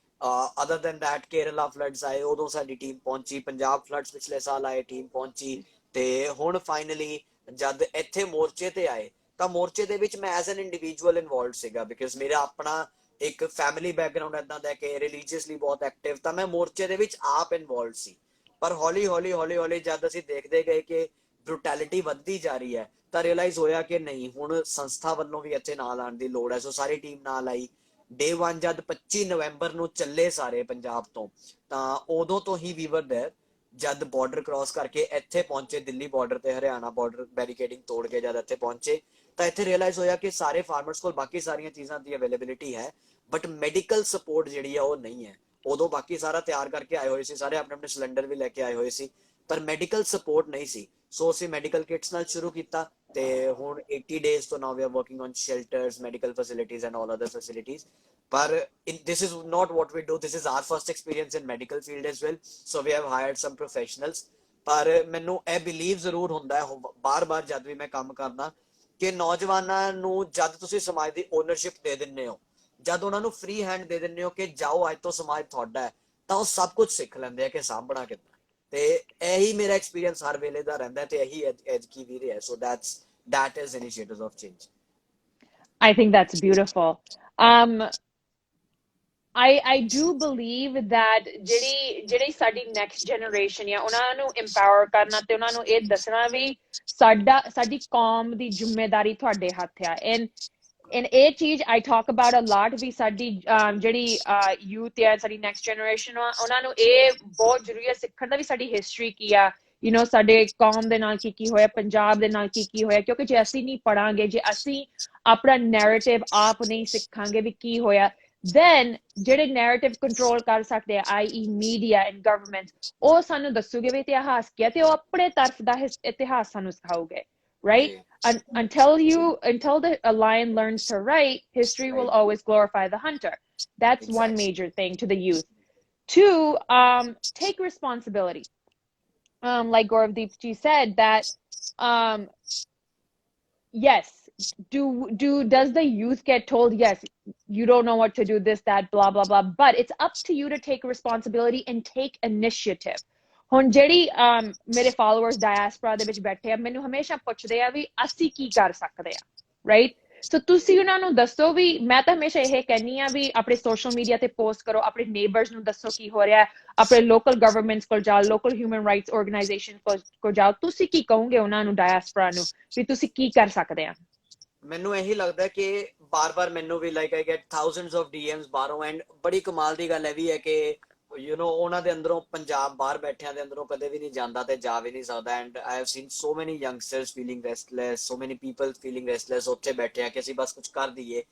other than that Kerala floods ਆਏ, ਉਦੋਂ ਸਾਡੀ ਟੀਮ ਪਹੁੰਚੀ। ਪੰਜਾਬ ਫਲੱਡਸ ਪਿਛਲੇ ਸਾਲ ਆਏ, ਟੀਮ ਪਹੁੰਚੀ। ਤੇ ਹੁਣ ਫਾਈਨਲੀ ਜਦ ਇੱਥੇ ਮੋਰਚੇ ਤੇ ਆਏ, ਤਾਂ ਮੋਰਚੇ ਦੇ ਵਿੱਚ ਮੈਂ ਐਜ਼ ਐਨ ਇੰਡੀਵਿਜੂਅਲ ਇਨਵੋਲਵਡ ਸੀਗਾ, ਬਿਕਾਜ਼ ਮੇਰਾ ਆਪਣਾ ਇੱਕ ਫੈਮਿਲੀ ਬੈਕਗਰਾਉਂਡ ਏਦਾਂ ਦਾ ਕਿ ਰਿਲੀਜੀਅਸਲੀ ਬਹੁਤ ਐਕਟਿਵ, ਤਾਂ ਮੈਂ ਮੋਰਚੇ ਦੇ ਵਿੱਚ ਆਪ ਇਨਵੋਲਵਡ ਸੀ। ਪਰ ਹੌਲੀ ਹੌਲੀ ਜਦ ਅਸੀਂ ਦੇਖਦੇ ਗਏ ਕਿ ਬਰੂਟੈਲਿਟੀ ਵੱਧਦੀ ਜਾ ਰਹੀ ਹੈ, ਤਾਂ ਰਿਅਲਾਈਜ਼ ਹੋਇਆ ਕਿ ਨਹੀਂ, ਹੁਣ ਸੰਸਥਾ ਵੱਲੋਂ ਵੀ ਇੱਥੇ ਨਾਲ ਆਉਣ ਦੀ ਲੋੜ ਹੈ। ਸੋ ਸਾਰੀ ਟੀਮ ਨਾਲ ਆਈ। ਡੇ 1 ਜਦ 25 ਨਵੰਬਰ ਨੂੰ ਚੱਲੇ ਸਾਰੇ ਪੰਜਾਬ ਤੋਂ, ਤਾਂ ਉਦੋਂ ਤੋਂ ਹੀ ਵੀ ਵਰ ਦੇਅਰ। ਜਦ ਬਾਰਡਰ ਕ੍ਰਾਸ ਕਰਕੇ ਇੱਥੇ ਪਹੁੰਚੇ, ਦਿੱਲੀ ਬਾਰਡਰ ਤੇ ਹਰਿਆਣਾ ਬਾਰਡਰ ਬੈਰੀਕੇਡਿੰਗ ਤੋੜ ਕੇ ਜਦ ਇੱਥੇ ਪਹੁੰਚੇ, ਤਾਂ ਇੱਥੇ ਰਿਅਲਾਈਜ਼ ਹੋਇਆ ਕਿ ਸਾਰੇ ਫਾਰਮਰਸ ਕੋਲ ਬਾਕੀ ਸਾਰੀਆਂ ਚੀਜ਼ਾਂ ਦੀ ਅਵੇਲੇਬਿਲਿਟੀ ਹੈ, ਬਟ ਮੈਡੀਕਲ ਸਪੋਰਟ ਜਿਹੜੀ ਆ ਉਹ ਨਹੀਂ ਹੈ। ਉਦੋਂ ਬਾਕੀ ਸਾਰਾ ਤਿਆਰ ਕਰਕੇ ਆਏ ਹੋਏ ਸੀ, ਸਾਰੇ ਆਪਣੇ ਆਪਣੇ ਸਿਲੰਡਰ ਵੀ ਲੈ ਕੇ ਆਏ ਹੋਏ ਸੀ, ਪਰ ਮੈਡੀਕਲ ਸਪੋਰਟ ਨਹੀਂ ਸੀ। ਸੋ ਅਸੀਂ ਮੈਡੀਕਲ ਕਿਟਸ ਨਾਲ ਸ਼ੁਰੂ ਕੀਤਾ, ਤੇ ਹੁਣ 80 days ਤੋਂ now we are working on shelters, medical facilities and all other facilities. ਪਰ this is not what we do. This is our first experience in medical field as well, so we have hired some professionals. ਪਰ ਮੈਨੂੰ ਇਹ believe ਜ਼ਰੂਰ ਹੁੰਦਾ ਹੈ ਬਾਰ-ਬਾਰ ਜਦ ਵੀ ਮੈਂ ਕੰਮ ਕਰਦਾ, ਕਿ ਨੌਜਵਾਨਾਂ ਨੂੰ ਜਦ ਤੁਸੀਂ ਸਮਾਜ ਦੀ ਓਨਰਸ਼ਿਪ ਦੇ ਦਿੰਦੇ ਹੋ, ਜਦ ਉਹਨਾਂ ਨੂੰ ਫ੍ਰੀ ਹੈਂਡ ਦੇ ਦਿੰਦੇ ਹੋ ਕਿ ਜਾਓ ਅੱਜ ਤੋਂ ਸਮਾਜ ਤੁਹਾਡਾ ਹੈ, ਤਾਂ ਉਹ ਸਭ ਕੁਝ ਸਿੱਖ ਲੈਂਦੇ ਆ ਕਿ ਸਾਂਭਣਾ ਕਿੱਦਾਂ। ਤੇ ਇਹੀ ਮੇਰਾ ਐਕਸਪੀਰੀਅੰਸ ਹਰ ਵੇਲੇ ਦਾ ਰਹਿੰਦਾ, ਤੇ ਇਹੀ ਐਜਕੀ ਵੀ ਰਿਹਾ। ਸੋ that is Initiators of Change. I think that's beautiful. Um, I do believe that ਜਿਹੜੀ ਸਾਡੀ next generation ਆ, ਉਹਨਾਂ ਨੂੰ empower ਕਰਨਾ ਤੇ ਉਹਨਾਂ ਨੂੰ ਇਹ ਦੱਸਣਾ ਵੀ ਸਾਡੀ ਕੌਮ ਦੀ ਜ਼ਿੰਮੇਵਾਰੀ ਤੁਹਾਡੇ ਹੱਥ ਆ। And ਇਹ ਚੀਜ਼ I talk about a lot ਵੀ ਸਾਡੀ ਜਿਹੜੀ youth ਆ, ਸਾਡੀ next generation ਆ, ਉਹਨਾਂ ਨੂੰ ਇਹ ਬਹੁਤ ਜ਼ਰੂਰੀ ਹੈ ਸਿੱਖਣ ਦਾ ਵੀ ਸਾਡੀ history ਕੀ ਆ, ਸਾਡੇ ਕੌਮ ਦੇ ਨਾਲ ਕੀ ਹੋਇਆ, ਪੰਜਾਬ ਦੇ ਨਾਲ ਕੀ ਹੋਇਆ। ਕਿਉਂਕਿ ਜੇ ਅਸੀਂ ਨਹੀਂ ਪੜਾਂਗੇ, ਜੇ ਅਸੀਂ ਆਪਣਾ ਨੈਰੇਟਿਵ ਆਪ ਨਹੀਂ ਸਿੱਖਾਂਗੇ ਵੀ ਕੀ ਹੋਇਆ, then ਜਿਹੜੇ ਨੈਰੇਟਿਵ ਕੰਟਰੋਲ ਕਰ ਸਕਦੇ ਆ, i.e. media and government, ਉਹ ਸਾਨੂੰ ਦੱਸੂਗੇ ਵੀ ਇਤਿਹਾਸ ਕੀ ਆ, ਤੇ ਉਹ ਆਪਣੇ ਤਰਫ ਦਾ ਇਤਿਹਾਸ ਸਾਨੂੰ ਸਿਖਾਉਗੇ, right? Until the lion learns to write, history will always glorify the hunter. That's one major thing to the youth. 2, take responsibility. Like Gauravdeep Ji said, that yes, does the youth get told, yes, you don't know what to do, this, that, blah, blah, blah, but it's up to you to take responsibility and take initiative. ਹੁਣ ਜਿਹੜੀ ਮੇਰੇ followers diaspora ਦੇ ਵਿੱਚ ਬੈਠੇ ਆ, ਮੈਨੂੰ ਹਮੇਸ਼ਾ ਪੁੱਛਦੇ ਆ ਵੀ ਅਸੀਂ ਕੀ ਕਰ ਸਕਦੇ ਆ, right? ਸੋ ਤੁਸੀਂ ਉਹਨਾਂ ਨੂੰ ਦੱਸੋ ਵੀ, ਮੈਂ ਤਾਂ ਹਮੇਸ਼ਾ ਇਹ ਕਹਿੰਨੀ ਆ ਵੀ ਆਪਣੇ ਸੋਸ਼ਲ ਮੀਡੀਆ ਤੇ ਪੋਸਟ ਕਰੋ, ਆਪਣੇ ਨੇਬਰਸ ਨੂੰ ਦੱਸੋ ਕੀ ਹੋ ਰਿਹਾ, ਆਪਣੇ ਲੋਕਲ ਗਵਰਨਮੈਂਟਸ ਕੋਲ ਜਾਓ, ਲੋਕਲ ਹਿਊਮਨ ਰਾਈਟਸ ਆਰਗੇਨਾਈਜੇਸ਼ਨ ਕੋਲ ਜਾਓ। ਤੁਸੀਂ ਕੀ ਕਹੋਗੇ ਉਹਨਾਂ ਨੂੰ, ਡਾਇਸਪੋਰਾ ਨੂੰ, ਵੀ ਤੁਸੀਂ ਕੀ ਕਰ ਸਕਦੇ ਆ? ਮੈਨੂੰ ਇਹੀ ਲੱਗਦਾ ਕਿ ਬਾਰ-ਬਾਰ ਮੈਨੂੰ ਵੀ like I get thousands of DMs ਬਾਹਰੋਂ, ਐਂਡ ਬੜੀ ਕਮਾਲ ਦੀ ਗੱਲ ਇਹ ਵੀ ਹੈ ਕਿ ਉਹਨਾਂ ਦੇ ਅੰਦਰੋਂ ਪੰਜਾਬ ਬਾਹਰ ਬੈਠਿਆਂ ਦੇ ਅੰਦਰੋਂ ਕਦੇ ਵੀ ਨਹੀਂ ਜਾਂਦਾ ਤੇ ਜਾ ਵੀ ਨਹੀਂ ਸਕਦਾ। ਐਂਡ ਆਈ ਹੈਵ ਸੀਨ ਸੋ ਮੈਨੀ ਯੰਗਸਟਰਸ ਫੀਲਿੰਗ ਰੈਸਟਲੈਸ, ਸੋ ਮੈਨੀ ਪੀਪਲ ਫੀਲਿੰਗ ਰੈਸਟਲੈਸ, ਉੱਥੇ ਬੈਠੇ ਆ ਕਿ ਅਸੀਂ ਬਸ ਕੁਝ ਕਰ ਦਈਏ।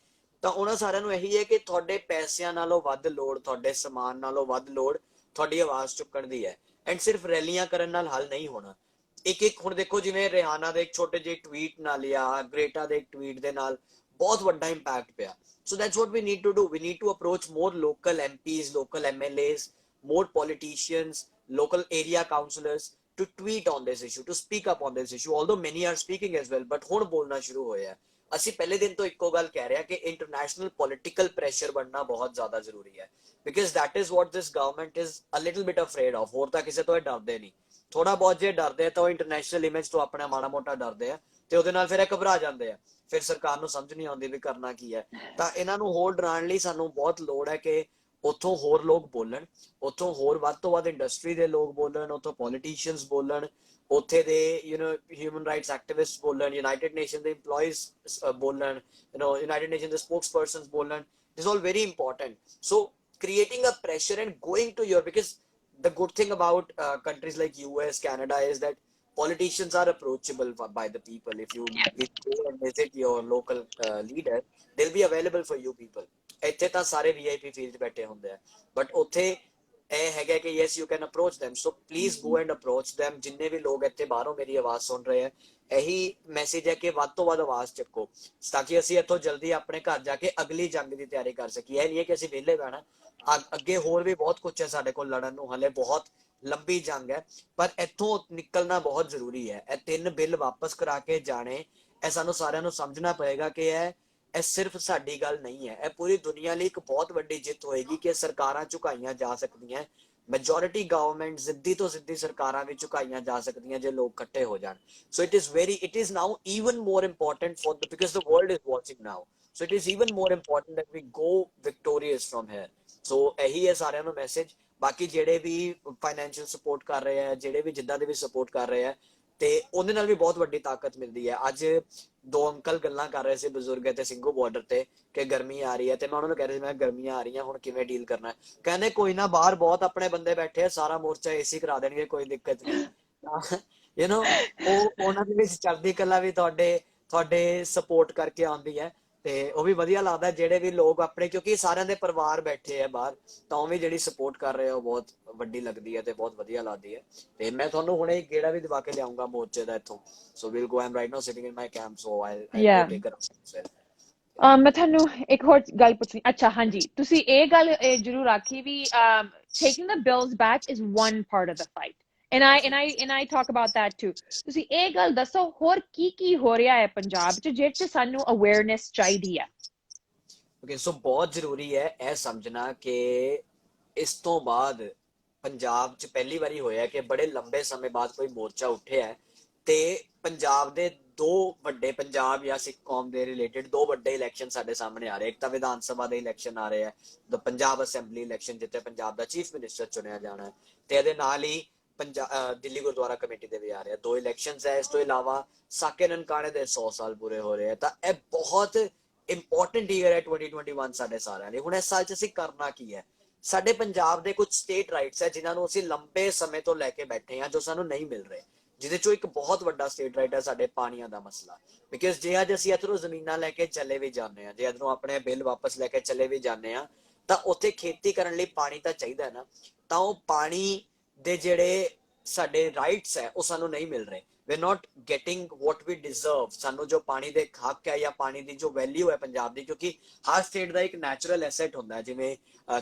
ਤਾਂ ਉਹਨਾਂ ਸਾਰਿਆਂ ਨੂੰ ਇਹੀ ਹੈ ਕਿ ਤੁਹਾਡੇ ਪੈਸਿਆਂ ਨਾਲੋਂ ਵੱਧ ਲੋੜ, ਤੁਹਾਡੇ ਸਮਾਨ ਨਾਲੋਂ ਵੱਧ ਲੋੜ ਤੁਹਾਡੀ ਆਵਾਜ਼ ਚੁੱਕਣ ਦੀ ਹੈ। ਐਂਡ ਸਿਰਫ ਰੈਲੀਆਂ ਕਰਨ ਨਾਲ ਹੱਲ ਨਹੀਂ ਹੋਣਾ। ਇੱਕ ਇੱਕ ਹੁਣ ਦੇਖੋ, ਜਿਵੇਂ ਰਿਹਾਨਾ ਦੇ ਇੱਕ ਛੋਟੇ ਜਿਹੇ ਟਵੀਟ ਨਾਲ ਜਾਂ ਗ੍ਰੇਟਾ ਦੇ ਇੱਕ ਟਵੀਟ ਦੇ ਨਾਲ ਬਹੁਤ ਵੱਡਾ ਇੰਪੈਕਟ ਪਿਆ। So that's what we need to do. We need to approach more local MPs, local MLAs, more politicians, local area councillors to tweet on this issue, to speak up on this issue. Although many are speaking as well, but ਹੁਣ ਬੋਲਣਾ ਸ਼ੁਰੂ ਹੋਇਆ। ਅਸੀਂ ਪਹਿਲੇ ਦਿਨ ਤੋਂ ਇੱਕੋ ਗੱਲ ਕਹਿ ਰਹੇ ਹਾਂ ਕਿ ਇੰਟਰਨੈਸ਼ਨਲ ਪੋਲੀਟੀਕਲ ਪ੍ਰੈਸ਼ਰ ਬਣਨਾ ਬਹੁਤ ਜ਼ਿਆਦਾ ਜ਼ਰੂਰੀ ਹੈ। Because that is what this government is a little bit afraid of. ਹੋਰ ਤਾਂ ਕਿਸੇ ਤੋਂ ਇਹ ਡਰਦੇ ਨਹੀਂ। ਥੋੜਾ ਬਹੁਤ ਜੇ ਡਰਦੇ ਆ ਤਾਂ ਉਹ ਇੰਟਰਨੈਸ਼ਨਲ ਇਮੇਜ ਤੋਂ ਆਪਣਾ ਮਾੜਾ ਮੋਟਾ ਡਰਦੇ ਆ, ਤੇ ਉਹਦੇ ਨਾਲ ਫਿਰ ਇਹ ਘਬਰਾ ਜਾਂਦੇ ਆ। ਫਿਰ ਸਰਕਾਰ ਨੂੰ ਸਮਝ ਨਹੀਂ ਆਉਂਦੀ ਵੀ ਕਰਨਾ ਕੀ ਹੈ। ਤਾਂ ਇਹਨਾਂ ਨੂੰ ਹੋਰ ਡਰਾਉਣ ਲਈ ਸਾਨੂੰ ਬਹੁਤ ਲੋੜ ਹੈ ਕਿ ਉੱਥੋਂ ਹੋਰ ਲੋਕ ਬੋਲਣ, ਉੱਥੋਂ ਹੋਰ ਵੱਧ ਤੋਂ ਵੱਧ ਇੰਡਸਟਰੀ ਦੇ ਲੋਕ ਬੋਲਣ, ਉੱਥੋਂ ਪੋਲੀਟੀਸ਼ੀਅਨਸ ਬੋਲਣ, ਉੱਥੇ ਦੇ ਹਿਊਮਨ ਰਾਈਟਸ ਐਕਟਿਵਿਸਟ ਬੋਲਣ, ਯੂਨਾਈਟਿਡ ਨੇਸ਼ਨ ਦੇ ਇੰਪਲੋਈਜ਼ ਬੋਲਣ, ਯੂਨਾਈਟਿਡ ਨੇਸ਼ਨ ਦੇ ਸਪੋਕਸ ਪਰਸਨਸ ਬੋਲਣ। ਦਿਸ ਆਲ very important. So creating a pressure and going to your, because the good thing about countries like US, Canada is that politicians are approachable by the people. If you go and visit your local leader, they'll be available for you people. ਇੱਥੇ ਤਾਂ ਸਾਰੇ VIP field ਬੈਠੇ ਹੁੰਦੇ ਆ, but ਉੱਥੇ ਇਹ ਹੈਗਾ ਕਿ yes you can approach them. So please go and approach them. ਜਿੰਨੇ ਵੀ ਲੋਕ ਇੱਥੇ ਬਾਹਰੋਂ ਮੇਰੀ ਆਵਾਜ਼ ਸੁਣ ਰਹੇ ਆ, ਇਹੀ ਮੈਸੇਜ ਹੈ ਕਿ ਵੱਧ ਤੋਂ ਵੱਧ ਆਵਾਜ਼ ਚੱਕੋ, ਤਾਂ ਕਿ ਅਸੀਂ ਇੱਥੋਂ ਜਲਦੀ ਆਪਣੇ ਘਰ ਜਾ ਕੇ ਅਗਲੀ ਜੰਗ ਦੀ ਤਿਆਰੀ ਕਰ ਸਕੀਏ। ਇਹ ਨਹੀਂ ਹੈ ਕਿ ਅਸੀਂ ਵਿਹਲੇ ਬਹਿਣਾ, ਅੱਗੇ ਹੋਰ ਵੀ ਬਹੁਤ ਕੁਝ ਹੈ ਸਾਡੇ ਕੋਲ ਲੜਨ ਨੂੰ, ਹਲੇ ਬਹੁਤ ਲੰਬੀ ਜੰਗ ਹੈ। ਪਰ ਇੱਥੋਂ ਨਿਕਲਣਾ ਬਹੁਤ ਜ਼ਰੂਰੀ ਹੈ। ਇਹ 3 ਬਿੱਲ ਵਾਪਸ ਕਰਾ ਕੇ ਜਾਣੇ, ਇਹ ਸਾਨੂੰ ਸਾਰਿਆਂ ਨੂੰ ਸਮਝਣਾ ਪਏਗਾ ਕਿ ਇਹ ਸਿਰਫ ਸਾਡੀ ਗੱਲ ਨਹੀਂ ਹੈ, ਇਹ ਪੂਰੀ ਦੁਨੀਆ ਲਈ ਇੱਕ ਬਹੁਤ ਵੱਡੀ ਜਿੱਤ ਹੋਏਗੀ ਕਿ ਸਰਕਾਰਾਂ ਝੁਕਾਈਆਂ ਜਾ ਸਕਦੀਆਂ। ਮੈਜੋਰਿਟੀ ਗਵਰਨਮੈਂਟ ਜ਼ਿੱਦੀ ਤੋਂ ਜ਼ਿੱਦੀ ਸਰਕਾਰਾਂ ਵੀ ਝੁਕਾਈਆਂ ਜਾ ਸਕਦੀਆਂ ਜੇ ਲੋਕ ਇਕੱਠੇ ਹੋ ਜਾਣ। So it is now even more important for the, because the world is watching now. So it is even more important that we go victorious from here. So ਇਹੀ ਹੈ ਸਾਰਿਆਂ ਨੂੰ ਮੈਸੇਜ। ਬਾਕੀ ਜਿਹੜੇ ਵੀ ਫਾਈਨੈਂਸ਼ੀਅਲ ਸਪੋਰਟ ਕਰ ਰਹੇ ਆ, ਜਿਹੜੇ ਵੀ ਜਿੱਦਾਂ ਦੇ ਵੀ ਸਪੋਰਟ ਕਰ ਰਹੇ ਆ, ਤੇ ਉਹਦੇ ਨਾਲ ਵੀ ਬਹੁਤ ਵੱਡੀ ਤਾਕਤ ਮਿਲਦੀ ਹੈ। ਅੱਜ 2 ਅੰਕਲ ਗੱਲਾਂ ਕਰ ਰਹੇ ਸੀ ਬਜ਼ੁਰਗ ਤੇ ਸਿੰਘੂ ਬਾਰਡਰ ਤੇ ਕਿ ਗਰਮੀ ਆ ਰਹੀ ਹੈ, ਤੇ ਮੈਂ ਉਹਨਾਂ ਨੂੰ ਕਹਿ ਰਿਹਾ ਸੀ, ਮੈਂ ਗਰਮੀਆਂ ਆ ਰਹੀਆਂ ਹੁਣ ਕਿਵੇਂ ਡੀਲ ਕਰਨਾ। ਕਹਿੰਦੇ ਕੋਈ ਨਾ, ਬਾਹਰ ਬਹੁਤ ਆਪਣੇ ਬੰਦੇ ਬੈਠੇ ਆ, ਸਾਰਾ ਮੋਰਚਾ ਏਸੀ ਕਰਾ ਦੇਣਗੇ, ਕੋਈ ਦਿੱਕਤ ਨਹੀਂ। ਉਹ ਉਹਨਾਂ ਦੇ ਵਿੱਚ ਚੜ੍ਹਦੀ ਕਲਾ ਵੀ ਤੁਹਾਡੇ ਸਪੋਰਟ ਕਰਕੇ ਆਉਂਦੀ ਹੈ। ਤੇ ਉਹ ਵੀ ਵਧੀਆ ਲੱਗਦਾ ਜਿਹੜੇ ਵੀ ਲੋਕ ਆਪਣੇ, ਕਿਉਂਕਿ ਸਾਰਿਆਂ ਦੇ ਪਰਿਵਾਰ ਬੈਠੇ ਆ ਬਾਹਰ, ਤਾਂ ਉਹ ਵੀ ਜਿਹੜੀ ਸਪੋਰਟ ਕਰ ਰਹੇ ਆ ਉਹ ਬਹੁਤ ਵੱਡੀ ਲੱਗਦੀ ਹੈ ਤੇ ਬਹੁਤ ਵਧੀਆ ਲੱਗਦੀ ਹੈ। ਤੇ ਮੈਂ ਤੁਹਾਨੂੰ ਹੁਣੇ ਗੇੜਾ ਵੀ ਦਿਵਾ ਕੇ ਲਿਆਉਂਗਾ ਮੋਰਚੇ ਦਾ ਇੱਥੋਂ। So we'll go, I am right now sitting in my camp, so I'll go Yeah. take a run. ਮੈਂ ਤੁਹਾਨੂੰ ਇੱਕ ਹੋਰ ਗੱਲ ਪੁੱਛਣੀ। ਅੱਛਾ, ਹਾਂਜੀ, ਤੁਸੀਂ ਇਹ ਗੱਲ ਜ਼ਰੂਰ ਆਖੀ ਵੀ taking the bills back is one part of the fight, and I talk about that too. ਤੁਸੀਂ ਇਹ ਗੱਲ ਦੱਸੋ ਹੋਰ ਕੀ ਹੋ ਰਿਹਾ ਹੈ ਪੰਜਾਬ 'ਚ ਜਿਹਦੇ 'ਚ ਸਾਨੂੰ ਅਵੇਅਰਨੈਸ ਚਾਹੀਦੀ ਹੈ? ਓਕੇ, ਸੋ ਬਹੁਤ ਜ਼ਰੂਰੀ ਹੈ ਇਹ ਸਮਝਣਾ ਕਿ ਇਸ ਤੋਂ ਬਾਅਦ ਪੰਜਾਬ 'ਚ ਪਹਿਲੀ ਵਾਰੀ ਹੋਇਆ ਕਿ ਬੜੇ ਲੰਬੇ ਸਮੇਂ ਬਾਅਦ ਕੋਈ ਮੋਰਚਾ ਉੱਠਿਆ ਤੇ ਪੰਜਾਬ ਦੇ 2 ਵੱਡੇ, ਪੰਜਾਬ ਜਾਂ ਸਿੱਖ ਕੌਮ ਦੇ ਰਿਲੇਟਡ 2 ਵੱਡੇ ਇਲੈਕਸ਼ਨ ਸਾਡੇ ਸਾਹਮਣੇ ਆ ਰਹੇ। ਇੱਕ ਤਾਂ ਵਿਧਾਨ ਸਭਾ ਦੇ ਇਲੈਕਸ਼ਨ ਆ ਰਹੇ ਆ, ਪੰਜਾਬ ਅਸੈਂਬਲੀ ਇਲੈਕਸ਼ਨ, ਜਿੱਥੇ ਪੰਜਾਬ ਦਾ ਚੀਫ ਮਿਨਿਸਟਰ ਚੁਣਿਆ ਜਾਣਾ, ਤੇ ਇਹਦੇ ਨਾਲ ਹੀ ਦਿੱਲੀ ਗੁਰਦੁਆਰਾ ਕਮੇਟੀ ਦੇ ਵੀ ਆ ਰਹੇ ਆ। 2 ਇਲੈਕਸ਼ਨਸ ਹੈ। ਇਸ ਤੋਂ ਇਲਾਵਾ ਸਾਕੇ ਨਨਕਾਣੇ ਦੇ 100 ਸਾਲ ਪੂਰੇ ਹੋ ਰਹੇ ਆ। ਤਾਂ ਇਹ ਬਹੁਤ ਇੰਪੋਰਟੈਂਟ ਈਅਰ ਹੈ 2021 ਸਾਡੇ ਸਾਰਿਆਂ ਲਈ। ਹੁਣ ਇਸ ਸਾਲ 'ਚ ਅਸੀਂ ਕਰਨਾ ਕੀ ਹੈ? ਸਾਡੇ ਪੰਜਾਬ ਦੇ ਕੁਝ ਸਟੇਟ ਰਾਈਟਸ ਹੈ ਜਿਨ੍ਹਾਂ ਨੂੰ ਅਸੀਂ ਲੰਬੇ ਸਮੇਂ ਤੋਂ ਲੈ ਕੇ ਬੈਠੇ ਹਾਂ, ਜੋ ਸਾਨੂੰ ਨਹੀਂ ਮਿਲ ਰਹੇ। ਜਿਹਦੇ ਚੋਂ ਇੱਕ ਬਹੁਤ ਵੱਡਾ ਸਟੇਟ ਰਾਈਟ ਹੈ ਸਾਡੇ ਪਾਣੀਆਂ ਦਾ ਮਸਲਾ। ਬਿਕਾਜ਼ ਜੇ ਅੱਜ ਅਸੀਂ ਇੱਧਰੋਂ ਜ਼ਮੀਨਾਂ ਲੈ ਕੇ ਚਲੇ ਵੀ ਜਾਂਦੇ ਹਾਂ, ਜੇ ਇੱਧਰੋਂ ਆਪਣੇ ਬਿੱਲ ਵਾਪਸ ਲੈ ਕੇ ਚਲੇ ਵੀ ਜਾਂਦੇ ਹਾਂ, ਤਾਂ ਉੱਥੇ ਖੇਤੀ ਕਰਨ ਲਈ ਪਾਣੀ ਤਾਂ ਚਾਹੀਦਾ ਨਾ। ਤਾਂ ਉਹ ਪਾਣੀ ਦੇ ਜਿਹੜੇ ਸਾਡੇ ਰਾਈਟਸ ਹੈ ਉਹ ਸਾਨੂੰ ਨਹੀਂ ਮਿਲ ਰਹੇ। we're not getting what we deserve. ਸਾਨੂੰ ਜੋ ਪਾਣੀ ਦੇ ਹੱਕ ਹੈ ਜਾਂ ਪਾਣੀ ਦੀ ਜੋ ਵੈਲਿਊ ਹੈ ਪੰਜਾਬ ਦੀ, ਕਿਉਂਕਿ ਹਰ ਸਟੇਟ ਦਾ ਇੱਕ ਨੈਚੁਰਲ ਐਸੈਟ ਹੁੰਦਾ ਹੈ। ਜਿਵੇਂ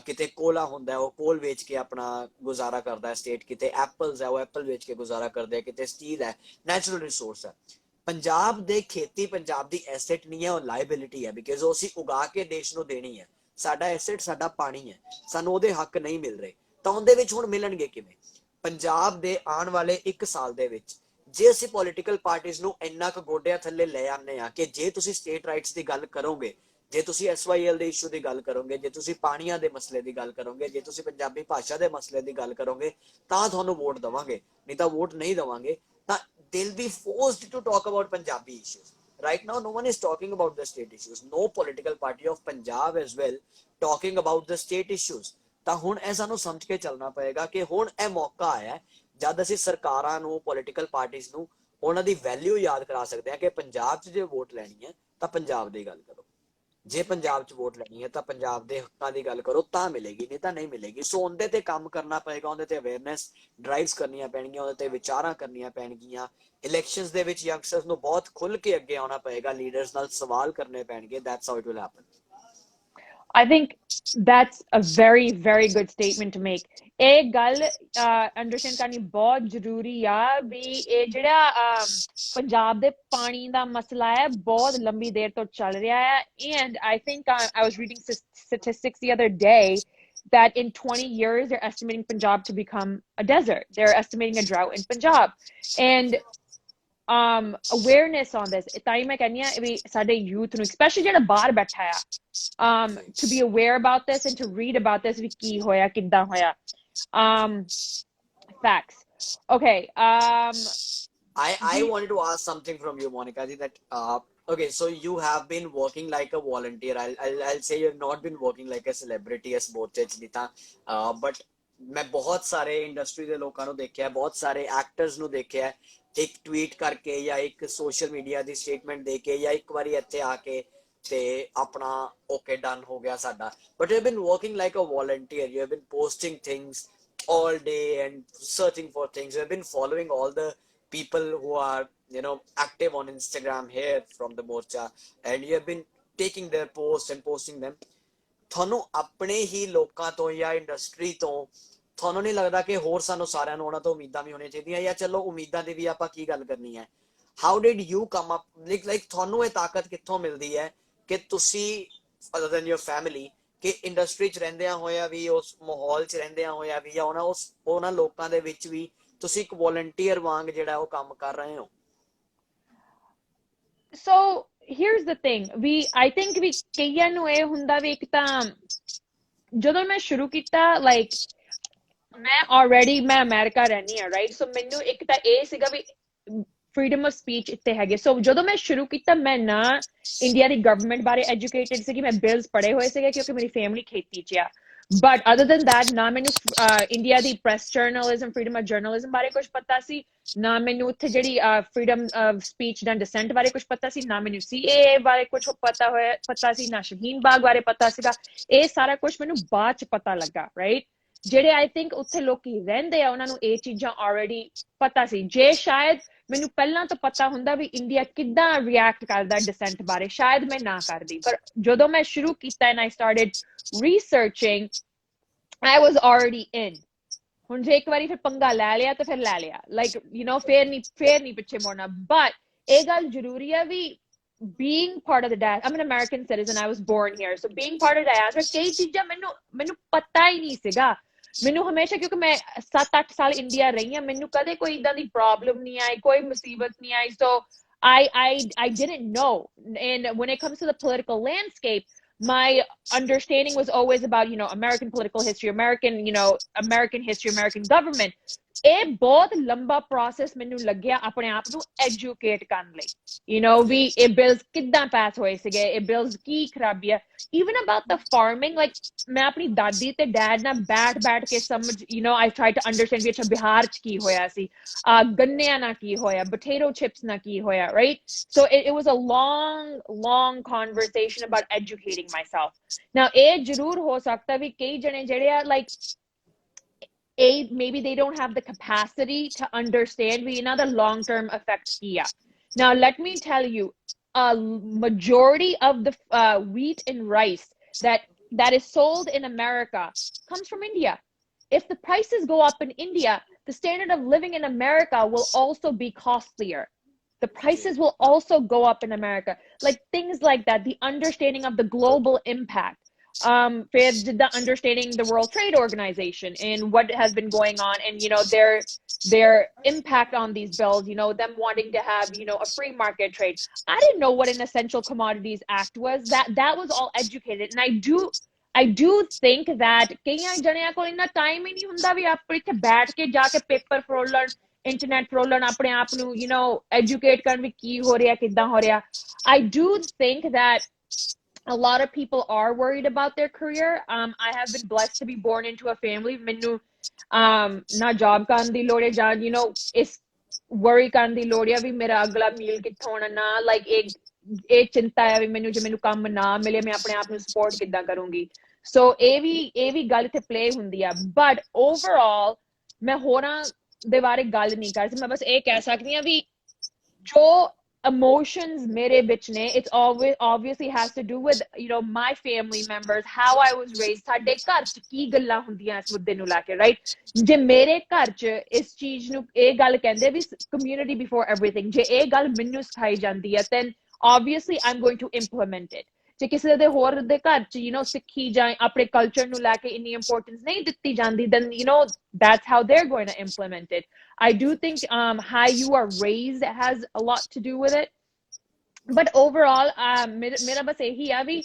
ਕਿਤੇ ਕੋਲਾ ਹੁੰਦਾ, ਉਹ ਕੋਲ ਵੇਚ ਕੇ ਆਪਣਾ ਗੁਜ਼ਾਰਾ ਕਰਦਾ ਹੈ ਸਟੇਟ, ਕਿਤੇ ਐਪਲਸ ਹੈ ਉਹ ਐਪਲ ਵੇਚ ਕੇ ਗੁਜ਼ਾਰਾ ਕਰਦੇ, ਕਿਤੇ ਸਟੀਲ ਹੈ, ਨੈਚੁਰਲ ਰਿਸੋਰਸ ਹੈ। ਪੰਜਾਬ ਦੇ ਖੇਤੀ ਪੰਜਾਬ ਦੀ ਐਸੈਟ ਨਹੀਂ ਹੈ, ਉਹ ਲਾਇਬਿਲਿਟੀ ਹੈ, ਬਿਕਾਜ਼ ਉਹ ਅਸੀਂ ਉਗਾ ਕੇ ਦੇਸ਼ ਨੂੰ ਦੇਣੀ ਹੈ। ਸਾਡਾ ਐਸੈਟ ਸਾਡਾ ਪਾਣੀ ਹੈ, ਸਾਨੂੰ ਉਹਦੇ ਹੱਕ ਨਹੀਂ ਮਿਲ ਰਹੇ। ਤਾਂ ਉਹਦੇ ਵਿੱਚ ਹੁਣ ਮਿਲਣਗੇ ਕਿਵੇਂ? ਪੰਜਾਬ ਦੇ ਆਉਣ ਵਾਲੇ 1 ਸਾਲ ਦੇ ਵਿੱਚ ਜੇ ਅਸੀਂ ਪੋਲੀਟੀਕਲ ਪਾਰਟੀਆਂ ਨੂੰ ਇੰਨਾ ਕੁ ਗੋਡਿਆਂ ਥੱਲੇ ਲੈ ਆਉਂਦੇ ਆ ਕਿ ਜੇ ਤੁਸੀਂ ਸਟੇਟ ਰਾਈਟਸ ਦੀ ਗੱਲ ਕਰੋਗੇ, ਜੇ ਤੁਸੀਂ SYL ਦੇ ਇਸ਼ੂ ਦੀ ਗੱਲ ਕਰੋਗੇ, ਜੇ ਤੁਸੀਂ ਪਾਣੀਆਂ ਦੇ ਮਸਲੇ ਦੀ ਗੱਲ ਕਰੋਗੇ, ਜੇ ਤੁਸੀਂ ਪੰਜਾਬੀ ਭਾਸ਼ਾ ਦੇ ਮਸਲੇ ਦੀ ਗੱਲ ਕਰੋਗੇ, ਤਾਂ ਤੁਹਾਨੂੰ ਵੋਟ ਦੇਵਾਂਗੇ, ਨਹੀਂ ਤਾਂ ਵੋਟ ਨਹੀਂ ਦੇਵਾਂਗੇ। ਤਾਂ they'll be forced to talk about Punjabi issues. Right now, no one is talking about the state issues. No political party of Punjab as well talking about the state issues. ਤਾਂ ਹੁਣ ਇਹ ਸਾਨੂੰ ਸਮਝ ਕੇ ਚੱਲਣਾ ਪਏਗਾ ਕਿ ਹੁਣ ਇਹ ਮੌਕਾ ਆਇਆ ਜਦ ਅਸੀਂ ਸਰਕਾਰਾਂ ਨੂੰ ਪੋਲੀਟੀਕਲ ਪਾਰਟੀਆਂ ਨੂੰ ਉਹਨਾਂ ਦੀ ਵੈਲਿਊ ਯਾਦ ਕਰਾ ਸਕਦੇ ਹਾਂ ਕਿ ਪੰਜਾਬ 'ਚ ਜੇ ਵੋਟ ਲੈਣੀ ਹੈ ਤਾਂ ਪੰਜਾਬ ਦੀ ਗੱਲ ਕਰੋ, ਜੇ ਪੰਜਾਬ 'ਚ ਵੋਟ ਲੈਣੀ ਹੈ ਤਾਂ ਪੰਜਾਬ ਦੇ ਹੱਕਾਂ ਦੀ ਗੱਲ ਕਰੋ ਤਾਂ ਮਿਲੇਗੀ, ਨਹੀਂ ਤਾਂ ਨਹੀਂ ਮਿਲੇਗੀ। ਸੋ ਉਹਦੇ ਤੇ ਕੰਮ ਕਰਨਾ ਪਏਗਾ, ਉਹਦੇ ਤੇ ਅਵੇਅਰਨੈਸ ਡਰਾਈਵਸ ਕਰਨੀਆਂ ਪੈਣਗੀਆਂ, ਉਹਦੇ ਤੇ ਵਿਚਾਰਾਂ ਕਰਨੀਆਂ ਪੈਣਗੀਆਂ। ਇਲੈਕਸ਼ਨਸ ਦੇ ਵਿੱਚ ਯੰਗਸਟਰਸ ਨੂੰ ਬਹੁਤ ਖੁੱਲ ਕੇ ਅੱਗੇ ਆਉਣਾ ਪਏਗਾ, ਲੀਡਰਸ ਨਾਲ ਸਵਾਲ ਕਰਨੇ ਪੈਣਗੇ। That's how it will happen. I think that's a very, very good statement to make. ਇਹ ਗੱਲ ਅੰਡਰਸਟੈਂਡ ਕਰਨੀ ਬਹੁਤ ਜ਼ਰੂਰੀ ਆ ਵੀ ਇਹ ਜਿਹੜਾ ਪੰਜਾਬ ਦੇ ਪਾਣੀ ਦਾ ਮਸਲਾ ਹੈ ਬਹੁਤ ਲੰਬੀ ਦੇਰ ਤੋਂ ਚੱਲ ਰਿਹਾ ਹੈ। And I think I was reading statistics the other day that in 20 years they're estimating Punjab to become a desert. They're estimating a drought in Punjab. And awareness on this, ਤਾਂ ਹੀ ਮੈਂ ਕਹਿੰਦੀ ਹਾਂ ਵੀ ਸਾਡੇ ਯੂਥ ਨੂੰ, especially ਜਿਹੜਾ ਬਾਹਰ ਬੈਠਾ ਆ, to be aware about this and to read about this, ਵੀ ਕੀ ਹੋਇਆ ਕਿੱਦਾਂ ਹੋਇਆ. Facts. Okay. I wanted to ask something from you, Monica ji, that okay, so you have been working like a volunteer. I'll say you've not been working like a celebrity as morcha nita, but मैं बहुत सारे industry ਦੇ ਲੋਕਾਂ ਨੂੰ ਦੇਖਿਆ, ਬਹੁਤ ਸਾਰੇ actors ਨੂੰ ਦੇਖਿਆ, ਇੱਕ ਟਵੀਟ ਕਰਕੇ ਜਾਂ ਇੱਕ ਸੋਸ਼ਲ ਮੀਡੀਆ ਦੀ ਸਟੇਟਮੈਂਟ ਦੇ ਕੇ ਜਾਂ ਇੱਕ ਵਾਰੀ ਇੱਥੇ ਆ ਕੇ ਤੇ ਆਪਣਾ ਓਕੇ ਡਨ ਹੋ ਗਿਆ ਸਾਡਾ। But you have been working like a volunteer, you have been posting things all day and searching for things. You have been following all the people who are, you know, active on Instagram here from the morcha, and you have been taking their posts and posting them. ਤੁਹਾਨੂੰ ਆਪਣੇ ਹੀ ਲੋਕਾਂ ਤੋਂ ਜਾਂ industry ਤੋਂ ਤੁਹਾਨੂੰ ਨਹੀਂ ਲੱਗਦਾ ਕਿ ਹੋਰ ਸਾਨੂੰ ਸਾਰਿਆਂ ਨੂੰ ਉਹਨਾਂ ਤੋਂ ਉਮੀਦਾਂ ਵੀ ਹੋਣੀਆਂ ਚਾਹੀਦੀਆਂ? ਜਾਂ ਚਲੋ ਉਮੀਦਾਂ ਦੀ ਵੀ ਆਪਾਂ ਕੀ ਗੱਲ ਕਰਨੀ ਹੈ, how did you come up, like ਤੁਹਾਨੂੰ ਇਹ ਤਾਕਤ ਕਿੱਥੋਂ ਮਿਲਦੀ ਹੈ ਕਿ ਤੁਸੀਂ ਅਦਰ ਦੈਨ ਯੂਰ ਫੈਮਿਲੀ, ਕਿ ਇੰਡਸਟਰੀ 'ਚ ਰਹਿੰਦਿਆਂ ਹੋਇਆ ਵੀ, ਉਸ ਮਾਹੌਲ 'ਚ ਰਹਿੰਦਿਆਂ ਹੋਇਆ ਵੀ, ਜਾਂ ਉਹਨਾਂ ਲੋਕਾਂ ਦੇ ਵਿੱਚ ਵੀ ਤੁਸੀਂ ਇੱਕ ਵੋਲੰਟੀਅਰ ਵਾਂਗ ਜਿਹੜਾ ਉਹ ਕੰਮ ਕਰ ਰਹੇ ਹੋ? So here's the thing, I think ਵੀ ਕਈਆਂ ਨੂੰ ਇਹ ਹੁੰਦਾ ਵੀ ਇੱਕ ਤਾਂ ਜਦੋਂ ਮੈਂ ਸ਼ੁਰੂ ਕੀਤਾ, like ਮੈਂ already ਮੈਂ ਅਮਰੀਕਾ ਰਹਿੰਦੀ ਹਾਂ, right? So ਮੈਨੂੰ ਇੱਕ ਤਾਂ ਇਹ ਸੀਗਾ ਵੀ freedom of speech ਇੱਥੇ ਹੈਗੇ। ਸੋ ਜਦੋਂ ਮੈਂ ਸ਼ੁਰੂ ਕੀਤਾ, ਮੈਂ ਨਾ ਇੰਡੀਆ ਦੀ ਗਵਰਨਮੈਂਟ ਬਾਰੇ ਐਜੂਕੇਟਡ ਸੀਗੀ, ਮੈਂ ਬਿਲਸ ਪੜ੍ਹੇ ਹੋਏ ਸੀਗੇ ਕਿਉਂਕਿ ਮੇਰੀ ਫੈਮਿਲੀ ਖੇਤੀ 'ਚ ਆ। ਬਟ ਅਦਰ ਦੈਨ ਦੈਟ, ਨਾ ਮੈਨੂੰ India the press journalism, freedom of journalism ਬਾਰੇ ਕੁਝ ਪਤਾ ਸੀ, ਨਾ ਮੈਨੂੰ ਉੱਥੇ ਜਿਹੜੀ freedom of speech the dissent ਬਾਰੇ ਕੁਝ ਪਤਾ ਸੀ, ਨਾ ਮੈਨੂੰ CAA ਬਾਰੇ ਕੁਝ ਪਤਾ ਸੀ, ਨਾ ਸ਼ਹੀਨ ਬਾਗ ਬਾਰੇ ਪਤਾ ਸੀਗਾ। ਇਹ ਸਾਰਾ ਕੁਝ ਮੈਨੂੰ ਬਾਅਦ 'ਚ ਪਤਾ ਲੱਗਾ, ਰਾਈਟ? ਜਿਹੜੇ ਆਈ ਥਿੰਕ ਉੱਥੇ ਲੋਕੀ ਰਹਿੰਦੇ ਆ ਉਹਨਾਂ ਨੂੰ ਇਹ ਚੀਜ਼ਾਂ ਆਲਰੇਡੀ ਪਤਾ ਸੀ। ਜੇ ਸ਼ਾਇਦ ਮੈਨੂੰ ਪਹਿਲਾਂ ਤੋਂ ਪਤਾ ਹੁੰਦਾ ਵੀ ਇੰਡੀਆ ਕਿੱਦਾਂ ਰਿਐਕਟ ਕਰਦਾ ਡਿਸੈਂਟ ਬਾਰੇ, ਸ਼ਾਇਦ ਮੈਂ ਨਾ ਕਰਦੀ। ਪਰ ਜਦੋਂ ਮੈਂ ਸ਼ੁਰੂ ਕੀਤਾ and I started researching, I was already in. ਹੁਣ ਜੇ ਇੱਕ ਵਾਰੀ ਫਿਰ ਪੰਗਾ ਲੈ ਲਿਆ ਤਾਂ ਫਿਰ ਲੈ ਲਿਆ, like you know, ਫੇਰ ਨਹੀਂ ਪਿੱਛੇ ਮੁੜਨਾ। ਬਟ ਇਹ ਗੱਲ ਜ਼ਰੂਰੀ ਹੈ ਵੀ being part of the diaspora, I'm an American citizen, I was born here, so being part of the diaspora, ਕਈ ਚੀਜ਼ਾਂ ਮੈਨੂੰ ਪਤਾ ਹੀ ਨਹੀਂ ਸੀਗਾ। ਮੈਨੂੰ ਹਮੇਸ਼ਾ, ਕਿਉਂਕਿ ਮੈਂ 7-8 ਸਾਲ ਇੰਡੀਆ ਰਹੀ ਹਾਂ, ਮੈਨੂੰ ਕਦੇ ਕੋਈ ਇਦਾਂ ਦੀ ਪ੍ਰੋਬਲਮ ਨਹੀਂ ਆਈ, ਕੋਈ ਮੁਸੀਬਤ ਨਹੀਂ ਆਈ। So I didn't know. And when it comes to the political landscape, my understanding was always about, you know, American political history, American history, American government. ਇਹ ਬਹੁਤ ਲੰਬਾ ਪ੍ਰੋਸੈਸ ਮੈਨੂੰ ਲੱਗਿਆ ਆਪਣੇ ਆਪ ਨੂੰ ਐਜੂਕੇਟ ਕਰਨ ਲਈ, you know, ਵੀ ਇਹ ਬਿਲਸ ਕਿੱਦਾਂ ਪਾਸ ਹੋਏ ਸੀਗੇ, ਇਹ ਬਿਲਸ ਕੀ ਖਰਾਬੀ ਆ। even about the farming, like ਮੈਂ ਆਪਣੀ ਦਾਦੀ ਤੇ ਡੈਡ ਨਾਲ ਬੈਠ ਕੇ ਸਮਝ, you know, I tried to understand ਵੀ ਅੱਛਾ ਬਿਹਾਰ 'ਚ ਕੀ ਹੋਇਆ ਸੀ, ਗੰਨਿਆਂ ਨਾਲ ਕੀ ਹੋਇਆ, potato chips ਨਾਲ ਕੀ ਹੋਇਆ, right? So it was a long conversation about educating myself. Now ਇਹ ਜ਼ਰੂਰ ਹੋ ਸਕਦਾ ਵੀ ਕਈ ਜਣੇ ਜਿਹੜੇ ਆ, like maybe they don't have the capacity to understand we another long-term effect here. Now let me tell you, a majority of the wheat and rice that is sold in America comes from India. If the prices go up in India, the standard of living in America will also be costlier. The prices will also go up in America. Like things like that, the understanding of the global impact. The understanding the World Trade Organization and what has been going on, and you know their impact on these bills, you know, them wanting to have, you know, a free market trade. I didn't know what an Essential Commodities Act was. That was all educated, and I do think that ਕਈਆਂ ਜਣਿਆਂ ਕੋਲ ਇੰਨਾ time ਹੀ ਨਹੀਂ ਹੁੰਦਾ ਵੀ ਆਪ ਇੱਥੇ ਬੈਠ ਕੇ ਜਾ ਕੇ ਪੇਪਰ ਫਰੋਲਣ, ਇੰਟਰਨੈਟ ਫਰੋਲਣ, ਆਪਣੇ ਆਪ ਨੂੰ, you know, educate ਕਰਨ ਵੀ ਕੀ ਹੋ ਰਿਹਾ, ਕਿੱਦਾਂ ਹੋ ਰਿਹਾ। I do think that a lot of people are worried about their career. I have been blessed to be born into a family. Menu na job ਕਰਨ ਦੀ ਲੋੜ ਹੈ ਜਾਂ you know ਇਸ worry ਕਰਨ ਦੀ ਲੋੜ ਹੈ ਵੀ ਮੇਰਾ ਅਗਲਾ ਮੀਲ ਕਿੱਥੋਂ ਆਉਣਾ ਨਾ like ਇਹ ਚਿੰਤਾ ਹੈ ਵੀ ਮੈਨੂੰ ਜੇ ਮੈਨੂੰ ਕੰਮ ਨਾ ਮਿਲੇ ਮੈਂ ਆਪਣੇ ਆਪ ਨੂੰ ਸਪੋਰਟ ਕਿੱਦਾਂ ਕਰੂੰਗੀ ਸੋ ਇਹ ਵੀ ਗੱਲ ਇੱਥੇ ਪਲੇ ਹੁੰਦੀ ਆ ਬਟ ਓਵਰਆਲ ਮੈਂ ਹੋਰਾਂ ਦੇ ਬਾਰੇ ਗੱਲ ਨਹੀਂ ਕਰ ਸਕਦੀ ਮੈਂ ਬਸ ਇਹ ਕਹਿ ਸਕਦੀ ਹਾਂ ਵੀ ਜੋ emotions mere vich ne it's always obviously has to do with you know my family members how I was raised ਸਾਡੇ ਘਰ ਚ ਕੀ ਗੱਲਾਂ ਹੁੰਦੀਆਂ ਇਸ ਮੁੱਦੇ ਨੂੰ ਲੈ ਕੇ ਰਾਈਟ ਜੇ ਮੇਰੇ ਘਰ ਚ ਇਸ ਚੀਜ਼ ਨੂੰ ਇਹ ਗੱਲ ਕਹਿੰਦੇ ਵੀ community before everything ਜੇ ਇਹ ਗੱਲ ਮੈਨੂੰ ਸਿਖਾਈ ਜਾਂਦੀ ਹੈ then obviously I'm going to implement it ਜੇ ਕਿਸੇ ਦੇ ਹੋਰ ਦੇ ਘਰ ਚ you know ਸਿੱਖੀ ਜਾਂ ਆਪਣੇ ਕਲਚਰ ਨੂੰ ਲੈ ਕੇ ਇੰਨੀ ਇੰਪੋਰਟੈਂਸ ਨਹੀਂ ਦਿੱਤੀ ਜਾਂਦੀ then you know that's how they're going to implement it I do think how you are raised has a lot to do with it. But overall, मेरा बस यही है भी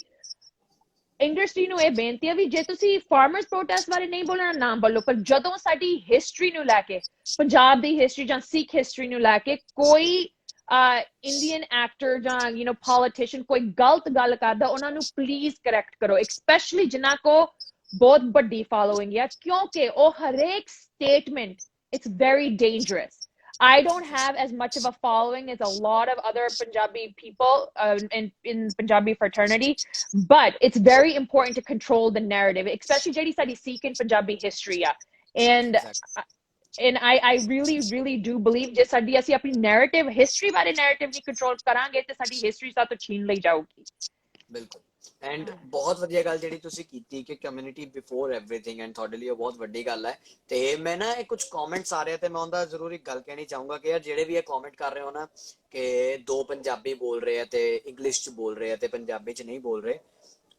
इंडस्ट्री ਨੂੰ ਇਹ ਬੇਨਤੀ ਹੈ ਵੀ ਜੇ ਤੁਸੀਂ ਫਾਰਮਰਸ ਪ੍ਰੋਟੈਸਟ ਬਾਰੇ ਨਹੀਂ ਬੋਲਣਾ ਨਾ ਬੋਲੋ ਪਰ ਜਦੋਂ ਸਾਡੀ ਹਿਸਟਰੀ ਨੂੰ ਲੈ ਕੇ ਪੰਜਾਬ ਦੀ ਹਿਸਟਰੀ ਜਾਂ ਸਿੱਖ ਹਿਸਟਰੀ ਨੂੰ ਲੈ ਕੇ ਕੋਈ ਇੰਡੀਅਨ ਐਕਟਰ ਜਾਂ you know ਪੋਲੀਟੀਸ਼ੀਅਨ ਕੋਈ ਗਲਤ ਗੱਲ ਕਰਦਾ ਉਹਨਾਂ ਨੂੰ ਪਲੀਜ਼ ਕਰੈਕਟ ਕਰੋ ਐਸਪੈਸ਼ਲੀ ਜਿਨ੍ਹਾਂ ਕੋ ਬਹੁਤ ਵੱਡੀ ਫਾਲੋਇੰਗ ਹੈ ਕਿਉਂਕਿ ਉਹ ਹਰੇਕ statement it's very dangerous. I don't have as much of a following as a lot of other Punjabi people in Punjabi fraternity, but it's very important to control the narrative, especially jadi sadi Sikh in Punjabi history. And exactly. And I really do believe je sadi asi apni narrative history bare narrative ni control karange te sadi history sa to chhin lai jaogi. ਬਿਲਕੁਲ and ਬਹੁਤ ਵਧੀਆ ਗੱਲ ਜਿਹੜੀ ਤੁਸੀਂ ਕੀਤੀ ਕਿ community before everything and ਤੁਹਾਡੇ ਲਈ ਬਹੁਤ ਵੱਡੀ ਗੱਲ ਹੈ ਤੇ ਮੈਂ ਨਾ ਇਹ ਕੁਝ ਕਮੈਂਟਸ ਆ ਰਹੇ ਤੇ ਮੈਂ ਉਹਦਾ ਜ਼ਰੂਰ ਇੱਕ ਗੱਲ ਕਹਿਣੀ ਚਾਹੂੰਗਾ ਕਿ ਯਾਰ ਜਿਹੜੇ ਵੀ ਇਹ ਕਮੈਂਟ ਕਰ ਰਹੇ ਹੋ ਨਾ ਕਿ ਦੋ ਪੰਜਾਬੀ ਬੋਲ ਰਹੇ ਆ ਤੇ ਇੰਗਲਿਸ਼ ਚ ਬੋਲ ਰਹੇ ਆ ਤੇ ਪੰਜਾਬੀ ਚ ਨਹੀਂ ਬੋਲ ਰਹੇ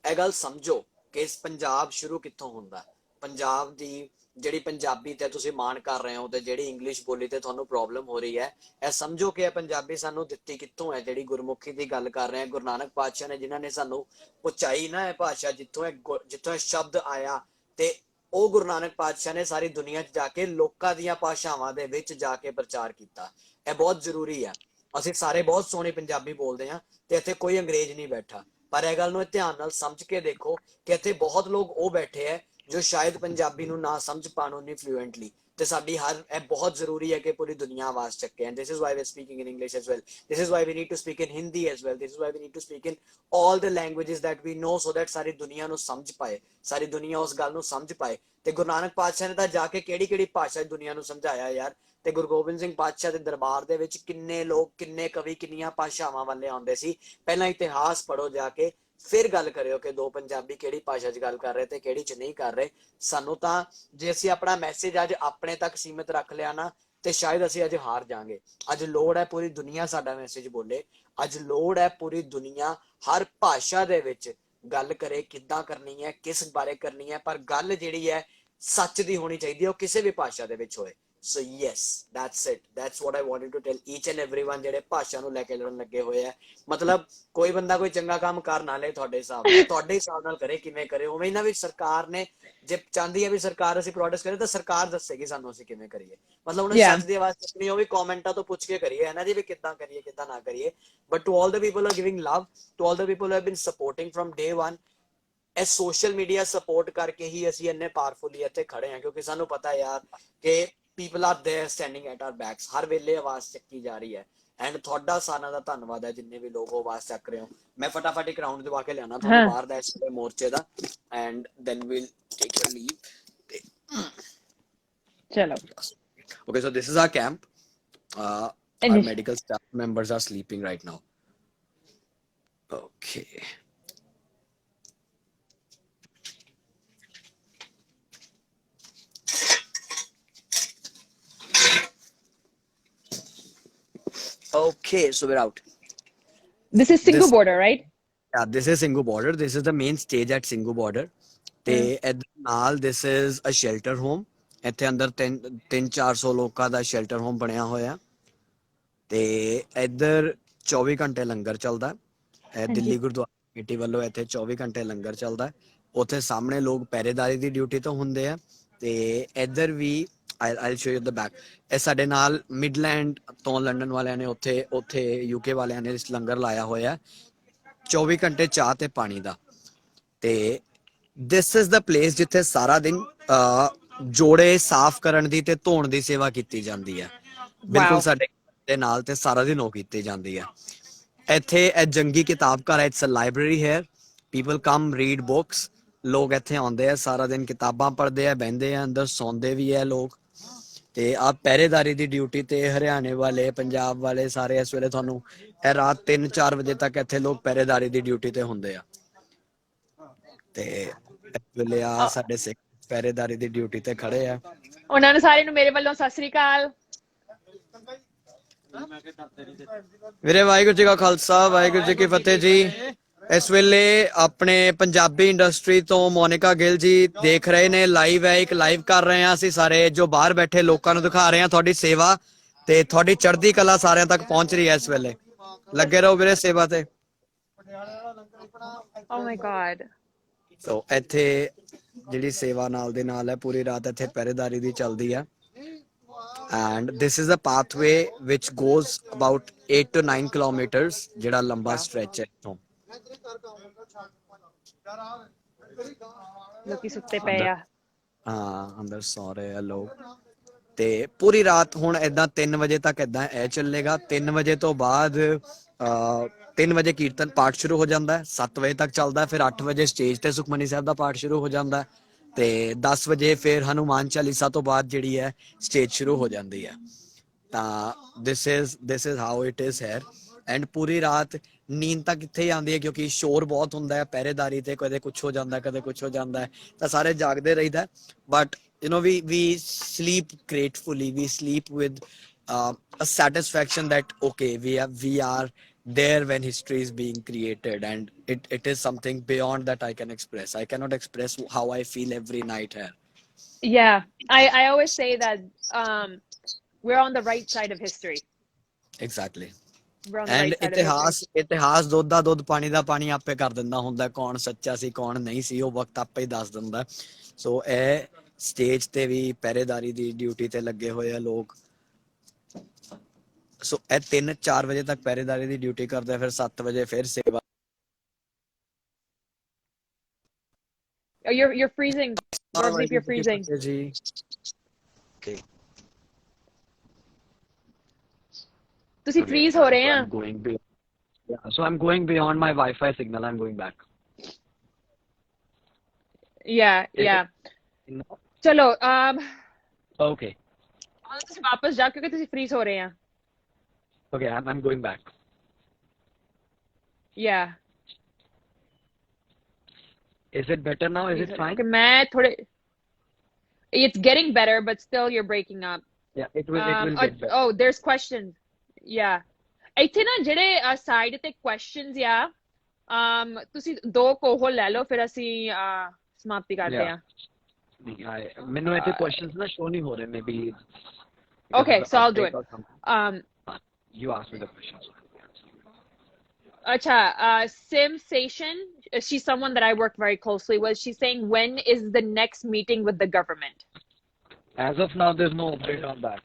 ਇਹ ਗੱਲ ਸਮਝੋ ਕਿ ਇਸ ਪੰਜਾਬ ਸ਼ੁਰੂ ਕਿੱਥੋਂ ਹੁੰਦਾ ਪੰਜਾਬ ਦੀ ਜਿਹੜੀ ਪੰਜਾਬੀ ਤੇ ਤੁਸੀਂ ਮਾਣ ਕਰ ਰਹੇ ਹੋ ਤੇ ਜਿਹੜੀ ਇੰਗਲਿਸ਼ ਬੋਲੀ ਤੇ ਤੁਹਾਨੂੰ ਪ੍ਰੋਬਲਮ ਹੋ ਰਹੀ ਹੈ ਇਹ ਸਮਝੋ ਕਿ ਇਹ ਪੰਜਾਬੀ ਸਾਨੂੰ ਦਿੱਤੀ ਕਿੱਥੋਂ ਹੈ ਜਿਹੜੀ ਗੁਰਮੁਖੀ ਦੀ ਗੱਲ ਕਰ ਰਹੇ ਆ ਗੁਰੂ ਨਾਨਕ ਪਾਤਸ਼ਾਹ ਨੇ ਜਿਨ੍ਹਾਂ ਨੇ ਸਾਨੂੰ ਪਹੁੰਚਾਈ ਨਾ ਇਹ ਭਾਸ਼ਾ ਜਿੱਥੋਂ ਇਹ ਸ਼ਬਦ ਆਇਆ ਤੇ ਉਹ ਗੁਰੂ ਨਾਨਕ ਪਾਤਸ਼ਾਹ ਨੇ ਸਾਰੀ ਦੁਨੀਆ 'ਚ ਜਾ ਕੇ ਲੋਕਾਂ ਦੀਆਂ ਭਾਸ਼ਾਵਾਂ ਦੇ ਵਿੱਚ ਜਾ ਕੇ ਪ੍ਰਚਾਰ ਕੀਤਾ ਇਹ ਬਹੁਤ ਜ਼ਰੂਰੀ ਹੈ ਅਸੀਂ ਸਾਰੇ ਬਹੁਤ ਸੋਹਣੀ ਪੰਜਾਬੀ ਬੋਲਦੇ ਹਾਂ ਤੇ ਇੱਥੇ ਕੋਈ ਅੰਗਰੇਜ਼ ਨਹੀਂ ਬੈਠਾ ਪਰ ਇਹ ਗੱਲ ਨੂੰ ਧਿਆਨ ਨਾਲ ਸਮਝ ਕੇ ਦੇਖੋ ਕਿ ਇੱਥੇ ਬਹੁਤ ਲੋਕ ਉਹ ਬੈਠੇ ਹੈ ਜੋ ਸ਼ਾਇਦ ਪੰਜਾਬੀ ਨੂੰ ਨਾ ਸਮਝ ਪਾਣ ਉਨੀ ਫਲੂਐਂਟਲੀ ਤੇ ਸਾਡੀ ਹਰ ਇਹ ਬਹੁਤ ਜ਼ਰੂਰੀ ਹੈ ਕਿ ਪੂਰੀ ਦੁਨੀਆ ਆਵਾਜ਼ ਚੱਕੇ and this is why we are speaking in English as well this is why we need to speak in Hindi as well this is why we need to speak in all the languages that we know so that ਸਾਰੀ ਦੁਨੀਆ ਨੂੰ ਸਮਝ ਪਾਏ ਸਾਰੀ ਦੁਨੀਆ ਉਸ ਗੱਲ ਨੂੰ ਸਮਝ ਪਾਏ ਤੇ ਗੁਰੂ ਨਾਨਕ ਪਾਤਸ਼ਾਹ ਨੇ ਤਾਂ ਜਾ ਕੇ ਕਿਹੜੀ ਭਾਸ਼ਾ ਦੁਨੀਆ ਨੂੰ ਸਮਝਾਇਆ ਯਾਰ ਤੇ ਗੁਰੂ ਗੋਬਿੰਦ ਸਿੰਘ ਪਾਤਸ਼ਾਹ ਦੇ ਦਰਬਾਰ ਦੇ ਵਿੱਚ ਕਿੰਨੇ ਲੋਕ ਕਿੰਨੇ ਕਵੀ ਕਿੰਨੀਆਂ ਭਾਸ਼ਾਵਾਂ ਵਾਲੇ ਆਉਂਦੇ ਸੀ ਪਹਿਲਾਂ ਇਤਿਹਾਸ ਪੜ੍ਹੋ ਜਾ ਕੇ ਫਿਰ ਗੱਲ ਕਰਿਓ ਕਿ ਦੋ ਪੰਜਾਬੀ ਕਿਹੜੀ ਭਾਸ਼ਾ 'ਚ ਗੱਲ ਕਰ ਰਹੇ ਤੇ ਕਿਹੜੀ 'ਚ ਨਹੀਂ ਕਰ ਰਹੇ ਸਾਨੂੰ ਤਾਂ ਜੇ ਅਸੀਂ ਆਪਣਾ ਮੈਸੇਜ ਅੱਜ ਆਪਣੇ ਤੱਕ ਸੀਮਿਤ ਰੱਖ ਲਿਆ ਨਾ ਤੇ ਸ਼ਾਇਦ ਅਸੀਂ ਅੱਜ ਹਾਰ ਜਾਾਂਗੇ ਅੱਜ ਲੋੜ ਹੈ ਪੂਰੀ ਦੁਨੀਆ ਸਾਡਾ ਮੈਸੇਜ ਬੋਲੇ ਅੱਜ ਲੋੜ ਹੈ ਪੂਰੀ ਦੁਨੀਆ ਹਰ ਭਾਸ਼ਾ ਦੇ ਵਿੱਚ ਗੱਲ ਕਰੇ ਕਿੱਦਾਂ ਕਰਨੀ ਹੈ ਕਿਸ ਬਾਰੇ ਕਰਨੀ ਹੈ ਪਰ ਗੱਲ ਜਿਹੜੀ ਹੈ ਸੱਚ ਦੀ ਹੋਣੀ ਚਾਹੀਦੀ ਹੈ ਉਹ ਕਿਸੇ ਵੀ ਭਾਸ਼ਾ ਦੇ ਵਿੱਚ ਹੋਏ So yes, that's it. That's what I wanted to tell each and everyone ਜਿਹੜੇ ਭਾਸ਼ਾ ਨੂੰ ਲੈ ਕੇ ਲੜਨ ਲੱਗੇ ਹੋਏ ਆ ਮਤਲਬ ਕੋਈ ਬੰਦਾ ਕੋਈ ਚੰਗਾ ਕੰਮ ਕਰ ਨਾ ਲੇ ਤੁਹਾਡੇ ਹਿਸਾਬ ਨਾਲ ਕਰੇ ਕਿਵੇਂ ਕਰੇ ਉਵੇਂ ਨਾ ਵੀ ਸਰਕਾਰ ਨੇ ਜੇ ਚਾਹੁੰਦੀ ਹੈ ਵੀ ਸਰਕਾਰ ਅਸੀਂ ਪ੍ਰੋਟੈਸਟ ਕਰੇ ਤਾਂ ਸਰਕਾਰ ਦੱਸੇਗੀ ਸਾਨੂੰ ਅਸੀਂ ਕਿਵੇਂ ਕਰੀਏ ਮਤਲਬ ਉਹਨੇ ਸੱਚ ਦੀ ਆਵਾਜ਼ ਚੱਕਣੀ ਉਹ ਵੀ ਕਮੈਂਟਾਂ ਤੋਂ ਪੁੱਛ ਕੇ ਕਰੀਏ ਹੈ ਨਾ ਜੀ ਵੀ ਕਿੱਦਾਂ ਕਰੀਏ ਕਿੱਦਾਂ ਨਾ ਕਰੀਏ but to all the people are giving love to all the people have been supporting from day 1 ਇਹ ਸੋਸ਼ਲ ਮੀਡੀਆ ਸਪੋਰਟ ਕਰਕੇ ਹੀ ਅਸੀਂ ਇੰਨੇ ਪਾਵਰਫੁਲੀ ਇੱਥੇ ਖੜੇ ਹਾਂ ਕਿਉਂਕਿ ਸਾਨੂੰ ਪਤਾ ਯਾਰ ਕਿ people are there standing at our backs ਹਰ ਵੇਲੇ ਆਵਾਜ਼ ਚੱਕੀ ਜਾ ਰਹੀ ਹੈ ਐਂਡ ਤੁਹਾਡਾ ਸਾਰਿਆਂ ਦਾ ਧੰਨਵਾਦ ਹੈ ਜਿੰਨੇ ਵੀ ਲੋਕ ਆਵਾਜ਼ ਚੱਕ ਰਹੇ ਹੋ ਮੈਂ ਫਟਾਫਟ ਇੱਕ ਰਾਉਂਡ ਦਵਾ ਕੇ ਲਿਆਣਾ ਤੁਹਾਨੂੰ ਬਾਹਰ ਦਾ ਇਸ ਮੋਰਚੇ ਦਾ and then we'll take a leave ਚਲੋ okay so this is our camp our medical staff members are sleeping right now okay Okay, so we're out. This is Singhu border, right? Yeah, this is Singhu border. This is the main stage at Singhu border. ਤੇ ਇਹਦੇ ਨਾਲ this is a shelter home. ਇੱਥੇ ਅੰਦਰ 300-400 ਲੋਕਾਂ ਦਾ shelter home ਬਣਿਆ ਹੋਇਆ ਤੇ ਇੱਧਰ 24 ਘੰਟੇ ਲੰਗਰ ਚੱਲਦਾ ਹੈ ਦਿੱਲੀ ਗੁਰਦੁਆਰਾ ਕਮੇਟੀ ਵੱਲੋਂ ਇੱਥੇ 24 ਘੰਟੇ ਲੰਗਰ ਚੱਲਦਾ ਉੱਥੇ ਸਾਹਮਣੇ ਲੋਕ ਪਹਿਰੇਦਾਰੀ ਦੀ ਡਿਊਟੀ ਤੋਂ ਹੁੰਦੇ ਆ ਤੇ ਇੱਧਰ ਵੀ I'll show you the back ਇਹ ਸਾਡੇ ਨਾਲ ਮਿਡਲੈਂਡ ਤੋਂ ਲੰਡਨ ਵਾਲਿਆਂ ਨੇ ਉੱਥੇ UK ਵਾਲਿਆਂ ਨੇ ਲੰਗਰ ਲਾਇਆ ਹੋਇਆ 24 ਘੰਟੇ ਚਾਹ ਤੇ ਪਾਣੀ ਦਾ। ਤੇ ਦਿਸ ਇਜ਼ ਦਾ ਪਲੇਸ ਜਿੱਥੇ ਸਾਰਾ ਦਿਨ ਜੋੜੇ ਸਾਫ਼ ਕਰਨ ਦੀ ਤੇ ਧੋਣ ਦੀ ਸੇਵਾ ਕੀਤੀ ਜਾਂਦੀ ਹੈ, ਬਿਲਕੁਲ Wow. ਸਾਡੇ ਦੇ ਨਾਲ, ਤੇ ਸਾਰਾ ਦਿਨ ਉਹ ਕੀਤੀ ਜਾਂਦੀ ਹੈ। ਇੱਥੇ ਇਹ ਜੰਗੀ ਕਿਤਾਬ ਘਰ ਹੈ, it's a library here, people come read books. ਲੋਕ ਇੱਥੇ ਆਉਂਦੇ ਆ, ਸਾਰਾ ਦਿਨ ਕਿਤਾਬਾਂ ਪੜ੍ਹਦੇ ਆ, ਬਹਿੰਦੇ ਆ ਅੰਦਰ, ਸੌਂਦੇ ਵੀ ਹੈ ਲੋਕ। ਤੇ ਆ ਪਹਿਰੇਦਾਰੀ ਦੀ ਡਿਊਟੀ ਤੇ ਹਰਿਆਣੇ ਵਾਲੇ, ਪੰਜਾਬ ਵਾਲੇ ਸਾਰੇ ਇਸ ਵੇਲੇ ਤੁਹਾਨੂੰ ਇਹ ਰਾਤ 3-4 ਵਜੇ ਤੱਕ ਇੱਥੇ ਲੋਕ ਪਹਿਰੇਦਾਰੀ ਦੀ ਡਿਊਟੀ ਤੇ ਹੁੰਦੇ ਆ। ਤੇ ਇਸ ਵੇਲੇ ਆ ਸਾਡੇ ਸਿੱਖ ਪਹਿਰੇਦਾਰੀ ਦੀ ਡਿਊਟੀ ਤੇ ਖੜੇ ਆ। ਉਹਨਾਂ ਨੂੰ ਸਾਰਿਆਂ ਨੂੰ ਮੇਰੇ ਵੱਲੋਂ ਸਤਿ ਸ੍ਰੀ ਅਕਾਲ। ਵੀਰੇ ਵਾਹਿਗੁਰੂ ਜੀ ਕਾ ਖਾਲਸਾ, ਵਾਹਿਗੁਰੂ ਜੀ ਕੀ ਫਤਿਹ ਜੀ। ਇਸ ਵੇਲੇ ਆਪਣੇ ਪੰਜਾਬੀ ਇੰਡਸਟਰੀ ਤੋਂ ਮੋਨਿਕਾ ਗਿੱਲ ਜੀ ਦੇਖ ਰਹੇ ਨੇ, ਲਾਈਵ ਹੈ, ਇੱਕ ਲਾਈਵ ਕਰ ਰਹੇ ਹਾਂ ਅਸੀਂ ਸਾਰੇ, ਜੋ ਬਾਹਰ ਬੈਠੇ ਲੋਕਾਂ ਨੂੰ ਦਿਖਾ ਰਹੇ ਹਾਂ ਤੁਹਾਡੀ ਸੇਵਾ ਤੇ ਤੁਹਾਡੀ ਚੜ੍ਹਦੀ ਕਲਾ ਸਾਰਿਆਂ ਤੱਕ ਪਹੁੰਚ ਰਹੀ ਹੈ ਇਸ ਵੇਲੇ। ਲੱਗੇ ਰਹੋ ਵੀਰੇ ਸੇਵਾ ਤੇ। Oh my God. ਸੋ ਇੱਥੇ ਜਿਹੜੀ ਸੇਵਾ ਨਾਲ ਦੇ ਨਾਲ ਹੈ, ਪੂਰੀ ਰਾਤ ਇੱਥੇ ਪਹਿਰੇਦਾਰੀ ਦੀ ਚੱਲਦੀ ਹੈ। And this is a pathway which goes about 8 to 9 kilometers, ਜਿਹੜਾ ਲੰਬਾ ਸਟ੍ਰੈਚ ਹੈ ਇੱਥੋਂ। ਲੋਕੀ ਸੁੱਤੇ ਪਏ ਆ। ਹਾਂ, ਅੰਦਰ ਸੌ ਰਹੇ ਆ ਲੋਕ। ਤੇ ਪੂਰੀ ਰਾਤ ਹੁਣ ਏਦਾਂ 3 ਵਜੇ ਤੱਕ ਏਦਾਂ ਇਹ ਚੱਲੇਗਾ। 3 ਵਜੇ ਤੋਂ ਬਾਅਦ 3 ਵਜੇ ਕੀਰਤਨ ਪਾਠ ਸ਼ੁਰੂ ਹੋ ਜਾਂਦਾ ਹੈ, 7 ਵਜੇ ਤੱਕ ਚੱਲਦਾ, ਫਿਰ 8 ਵਜੇ ਸਟੇਜ ਤੇ ਸੁਖਮਨੀ ਸਾਹਿਬ ਦਾ ਪਾਠ ਸ਼ੁਰੂ ਹੋ ਜਾਂਦਾ ਹੈ, ਤੇ 10 ਵਜੇ ਫਿਰ ਹਨੂਮਾਨ ਚਾਲੀਸਾ ਤੋਂ ਬਾਅਦ ਜਿਹੜੀ ਹੈ ਸਟੇਜ ਸ਼ੁਰੂ ਹੋ ਜਾਂਦੀ ਹੈ। ਤਾਂ this is how it is here. And ਪੂਰੀ ਰਾਤ ਨੀਂਦ ਤਾਂ ਕਿੱਥੇ ਹੀ ਆਉਂਦੀ ਹੈ, ਕਿਉਂਕਿ ਸ਼ੋਰ ਬਹੁਤ ਹੁੰਦਾ ਹੈ ਪਹਿਰੇਦਾਰੀ ਤੇ, ਕਦੇ ਕੁਛ ਹੋ ਜਾਂਦਾ, ਕਦੇ ਕੁਛ ਹੋ ਜਾਂਦਾ, ਤਾਂ ਸਾਰੇ ਜਾਗਦੇ ਰਹੀਦਾ। But you know we sleep gratefully, we sleep with a satisfaction that okay, we are there when history is being created, and it is something beyond that I can express. I cannot express how I feel every night here. Yeah, I always say that we're on the right side of history. Exactly. We're on the and right side of history. ਇਤਿਹਾਸ ਦੁੱਧ ਦਾ ਦੁੱਧ, ਪਾਣੀ ਦਾ ਪਾਣੀ ਆਪੇ ਕਰ ਦਿੰਦਾ ਹੁੰਦਾ, ਕੌਣ ਸੱਚਾ ਸੀ ਕੌਣ ਨਹੀਂ ਸੀ, ਉਹ ਵਕਤ ਆਪੇ ਹੀ ਦੱਸ ਦਿੰਦਾ। ਸੋ ਇਹ ਸਟੇਜ ਤੇ ਵੀ ਪਹਿਰੇਦਾਰੀ ਦੀ ਡਿਊਟੀ ਤੇ ਲੱਗੇ ਹੋਏ ਆ ਲੋਕ। ਸੋ ਇਹ 3-4 ਵਜੇ ਤੱਕ ਪਹਿਰੇਦਾਰੀ ਦੀ ਡਿਊਟੀ ਕਰਦੇ, ਫਿਰ 7 ਵਜੇ ਫਿਰ ਸੇਵਾ। Oh, you're freezing. Gauravdeep, you're freezing. ਜੀ okay. ਤੁਸੀਂ freeze ਹੋ ਰਹੇ ਆ। So I'm going beyond my Wi-Fi signal. I'm going back. Yeah. ਚਲੋ Okay. ਤੁਸੀਂ ਵਾਪਸ ਜਾ, ਕਿਉਂਕਿ ਤੁਸੀਂ freeze ਹੋ ਰਹੇ ਆ। Okay, I'm going back. Yeah. Is it better now? Is it fine? ਮੈਂ ਥੋੜੇ It's getting better, but still you're breaking up. Yeah, it will get better. Oh, there's questions. Yeah. ਇੱਥੇ ਨਾ ਜਿਹੜੇ ਸਾਈਡ ਤੇ questions ਆ, ਤੁਸੀਂ 2 ਕੋਹੋ ਲੈ ਲਓ, ਫਿਰ ਅਸੀਂ ਸਮਾਪਤੀ ਕਰਦੇ ਆ। ਮੈਨੂੰ ਇੱਥੇ questions ਨਾ show ਨਹੀਂ ਹੋ ਰਹੇ, maybe. Okay, so I'll do it. You ask me the questions. Acha, Sensation, she's someone that I work very closely with. She's saying, when is the next meeting with the government? As of now, there's no update on that.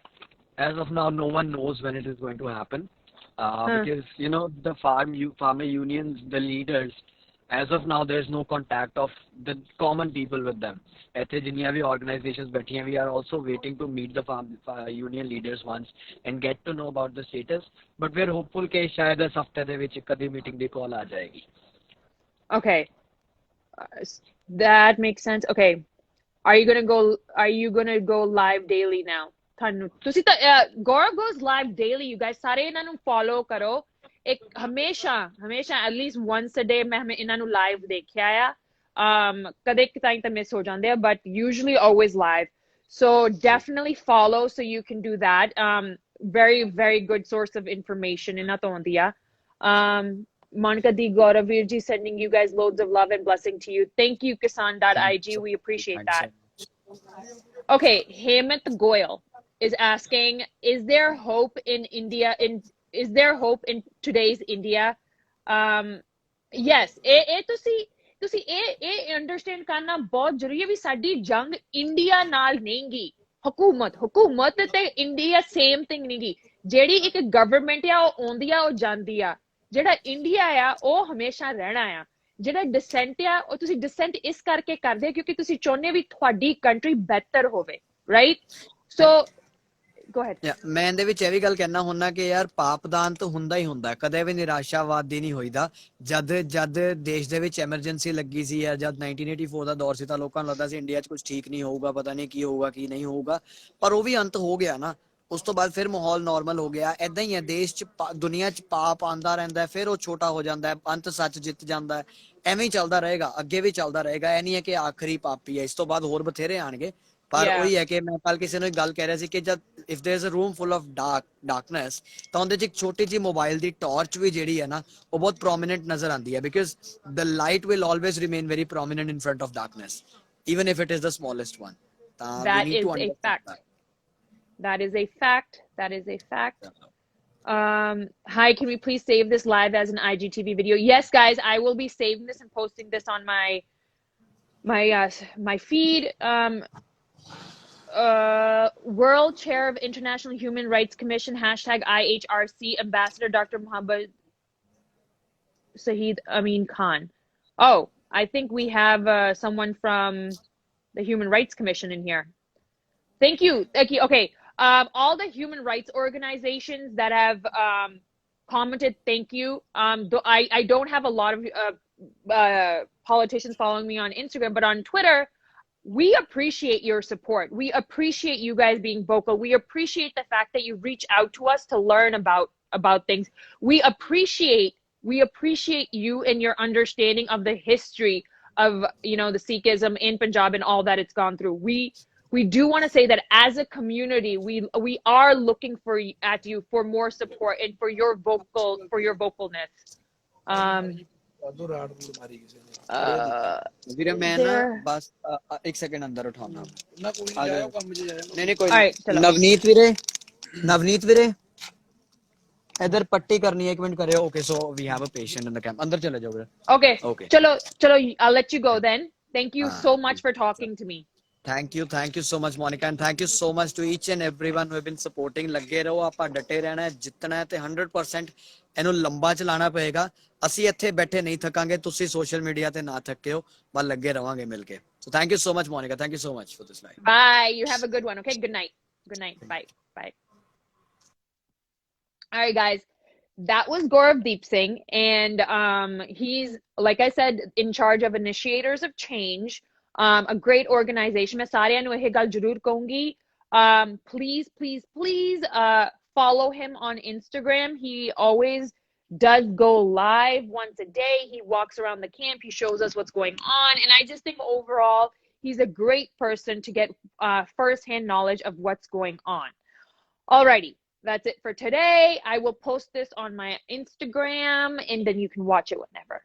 As of now, no one knows when it is going to happen. Because, you know, the farmer unions, the leaders, as of now, there's no contact of the common people with them. ਇੱਥੇ ਜਿੰਨੀਆਂ ਵੀ organizations ਬੈਠੀਆਂ, we are also waiting to meet the farm union leaders once and get to know about the status. But we're hopeful ਕਿ ਸ਼ਾਇਦ ਇਸ ਹਫ਼ਤੇ ਦੇ ਵਿੱਚ ਕਦੀ meeting ਦੀ call ਆ ਜਾਏਗੀ. Okay, that makes sense. Okay, are you gonna go live daily now? ਤੁਸੀਂ ਤਾਂ Gaurav goes live daily. You guys ਸਾਰੇ ਇਹਨਾਂ ਨੂੰ follow ਕਰੋ। ਇੱਕ ਹਮੇਸ਼ਾ at least once a day ਮੈਂ ਇਹਨਾਂ ਨੂੰ live ਦੇਖਿਆ ਆ। ਕਦੇ ਕਿਤਾਈ ਤਾਂ miss ਹੋ ਜਾਂਦੇ ਆ, but usually always live. So definitely follow so you can do that. Very, very good source of information ਇਹਨਾਂ ਤੋਂ ਆਉਂਦੀ ਆ। Monica D. Gauravir ji sending you guys loads of love and blessing to you. Thank you, Kisan.ig. We appreciate that. Okay, Hemant Goyal is asking, is there hope in India? Is there hope in today's India? Yes, ਤੁਸੀਂ ਇਹ understand ਕਰਨਾ ਬਹੁਤ ਜ਼ਰੂਰੀ ਹੈ ਵੀ ਸਾਡੀ ਜੰਗ India ਨਾਲ ਨਹੀਂ ਗੀ। ਹਕੂਮਤ ਤੇ ਇੰਡੀਆ ਸੇਮ ਥਿੰਗ ਨਹੀਂ ਗੀ। ਜਿਹੜੀ ਇੱਕ ਗਵਰਨਮੈਂਟ ਆ ਉਹ ਆਉਂਦੀ ਆ, ਉਹ ਜਾਂਦੀ ਆ। ਜਿਹੜਾ ਇੰਡੀਆ ਆ ਉਹ ਹਮੇਸ਼ਾ ਰਹਿਣਾ ਆ ਜਿਹੜਾ ਡਿਸੈਂਟ ਆ ਉਹ ਤੁਸੀਂ ਡਿਸੈਂਟ ਇਸ ਕਰਕੇ ਕਰਦੇ ਕਿਉਂਕਿ ਤੁਸੀਂ ਚਾਹੁੰਦੇ ਵੀ ਤੁਹਾਡੀ ਕੰਟਰੀ ਬਿਹਤਰ ਹੋਵੇ ਰਾਈਟ ਸੋ ਗੋ ਅਹੈਡ ਮੈਂ ਇਹਦੇ ਵਿੱਚ ਇਹ ਵੀ ਗੱਲ ਕਹਿਣਾ ਹੁੰਦਾ ਕਿ ਯਾਰ ਪਾਪਦਾਨ ਤਾਂ ਹੁੰਦਾ ਹੀ ਹੁੰਦਾ ਕਦੇ ਵੀ ਨਿਰਾਸ਼ਾਵਾਦੀ ਨਹੀਂ ਹੋਈਦਾ ਜਦ ਜਦ ਦੇਸ਼ ਦੇ ਵਿੱਚ ਐਮਰਜੈਂਸੀ ਲੱਗੀ ਸੀ ਜਾਂ ਜਦ 1984 ਦਾ ਦੌਰ ਸੀ ਤਾਂ ਲੋਕਾਂ ਨੂੰ ਲੱਗਦਾ ਸੀ ਇੰਡੀਆ 'ਚ ਕੁਝ ਠੀਕ ਨਹੀਂ ਹੋਊਗਾ ਪਤਾ ਨਹੀਂ ਕੀ ਹੋਊਗਾ ਕੀ ਨਹੀਂ ਹੋਊਗਾ ਪਰ ਉਹ ਵੀ ਅੰਤ ਹੋ ਗਿਆ ਨਾ ਉਸ ਤੋਂ ਬਾਅਦ ਫਿਰ ਮਾਹੌਲ ਨਾਰਮਲ ਹੋ ਗਿਆ ਏਦਾਂ ਹੀ ਹੈ ਦੇਸ਼ 'ਚ ਦੁਨੀਆ 'ਚ ਪਾਪ ਆਂਦਾ ਰਹਿੰਦਾ ਫਿਰ ਉਹ ਛੋਟਾ ਹੋ ਜਾਂਦਾ ਹੈ ਅੰਤ ਸੱਚ ਜਿੱਤ ਜਾਂਦਾ ਹੈ ਐਵੇਂ ਹੀ ਚੱਲਦਾ ਰਹੇਗਾ ਅੱਗੇ ਵੀ ਚੱਲਦਾ ਰਹੇਗਾ ਇਹ ਨਹੀਂ ਹੈ ਕਿ ਆਖਰੀ ਪਾਪੀ ਹੈ ਇਸ ਤੋਂ ਬਾਅਦ ਹੋਰ ਬਥੇਰੇ ਆਣਗੇ ਪਰ ਉਹੀ ਹੈ ਕਿ ਮੈਂ ਕੱਲ ਕਿਸੇ ਨੂੰ ਇੱਕ ਗੱਲ ਕਹਿ ਰਿਹਾ ਸੀ ਕਿ ਜਦ if there is a room full of darkness ਤਾਂ ਉਹਦੇ 'ਚ ਇੱਕ ਛੋਟੀ ਜਿਹੀ ਮੋਬਾਈਲ ਦੀ ਟਾਰਚ ਵੀ ਜਿਹੜੀ ਹੈ ਨਾ ਉਹ ਬਹੁਤ ਪ੍ਰੋਮਿਨੈਂਟ ਨਜ਼ਰ ਆਉਂਦੀ ਹੈ because the light will always remain very prominent in front of darkness even if it is the smallest one ਤਾਂ we need to understand that is a fact hi can we please save this live as an IGTV video yes guys I will be saving this and posting this on my feed World Chair of International Human Rights Commission #IHRC Ambassador Dr. Muhammad Saeed Amin Khan. Oh, I think we have someone from the Human Rights Commission in here. Thank you. Okay. All the human rights organizations that have commented, thank you. I don't have a lot of politicians following me on Instagram, but on Twitter, we appreciate your support. We appreciate you guys being vocal. We appreciate the fact that you reach out to us to learn about things. We appreciate you and your understanding of the history of the Sikhism in Punjab and all that it's gone through. We do want to say that as a community, we are looking at you for more support and for your vocalness. ਵੀਰੇ ਮੈਂ ਨਾ ਬਸ ਇੱਕ second ਅੰਦਰ ਉਠਾਉਣਾ ਨਹੀਂ ਨਹੀਂ ਕੋਈ ਨਵਨੀਤ ਵੀਰੇ इधर पट्टी करनी है एक मिनट करियो okay so we have a patient in the camp अंदर चले जाओ okay चलो I'll let you go then thank you so much for talking to me thank you so much Monica and thank you so much to each and everyone who have been supporting ਲੱਗੇ ਰਹੋ ਆਪਾਂ ਡਟੇ ਰਹਿਣਾ ਹੈ ਜਿੱਤਣਾ ਹੈ ਤੇ 100% ਇਹਨੂੰ ਲੰਬਾ ਚਲਾਉਣਾ ਪਏਗਾ ਅਸੀਂ ਇੱਥੇ ਬੈਠੇ ਨਹੀਂ ਥਕਾਂਗੇ ਤੁਸੀਂ ਸੋਸ਼ਲ ਮੀਡੀਆ ਤੇ ਨਾ ਥੱਕਿਓ ਬਸ ਲੱਗੇ ਰਵਾਂਗੇ ਮਿਲ ਕੇ so thank you so much Monica thank you so much for this live bye you have a good one okay good night bye all right guys that was Gauravdeep Singh and he's like I said in charge of Initiators of Change a great organization मैं सारियां ਨੂੰ ਇਹ ਗੱਲ ਜ਼ਰੂਰ ਕਹੂੰਗੀ please follow him on Instagram he always does go live once a day he walks around the camp he shows us what's going on and I just think overall he's a great person to get first-hand knowledge of what's going on alrighty that's it for today I will post this on my Instagram and then you can watch it whenever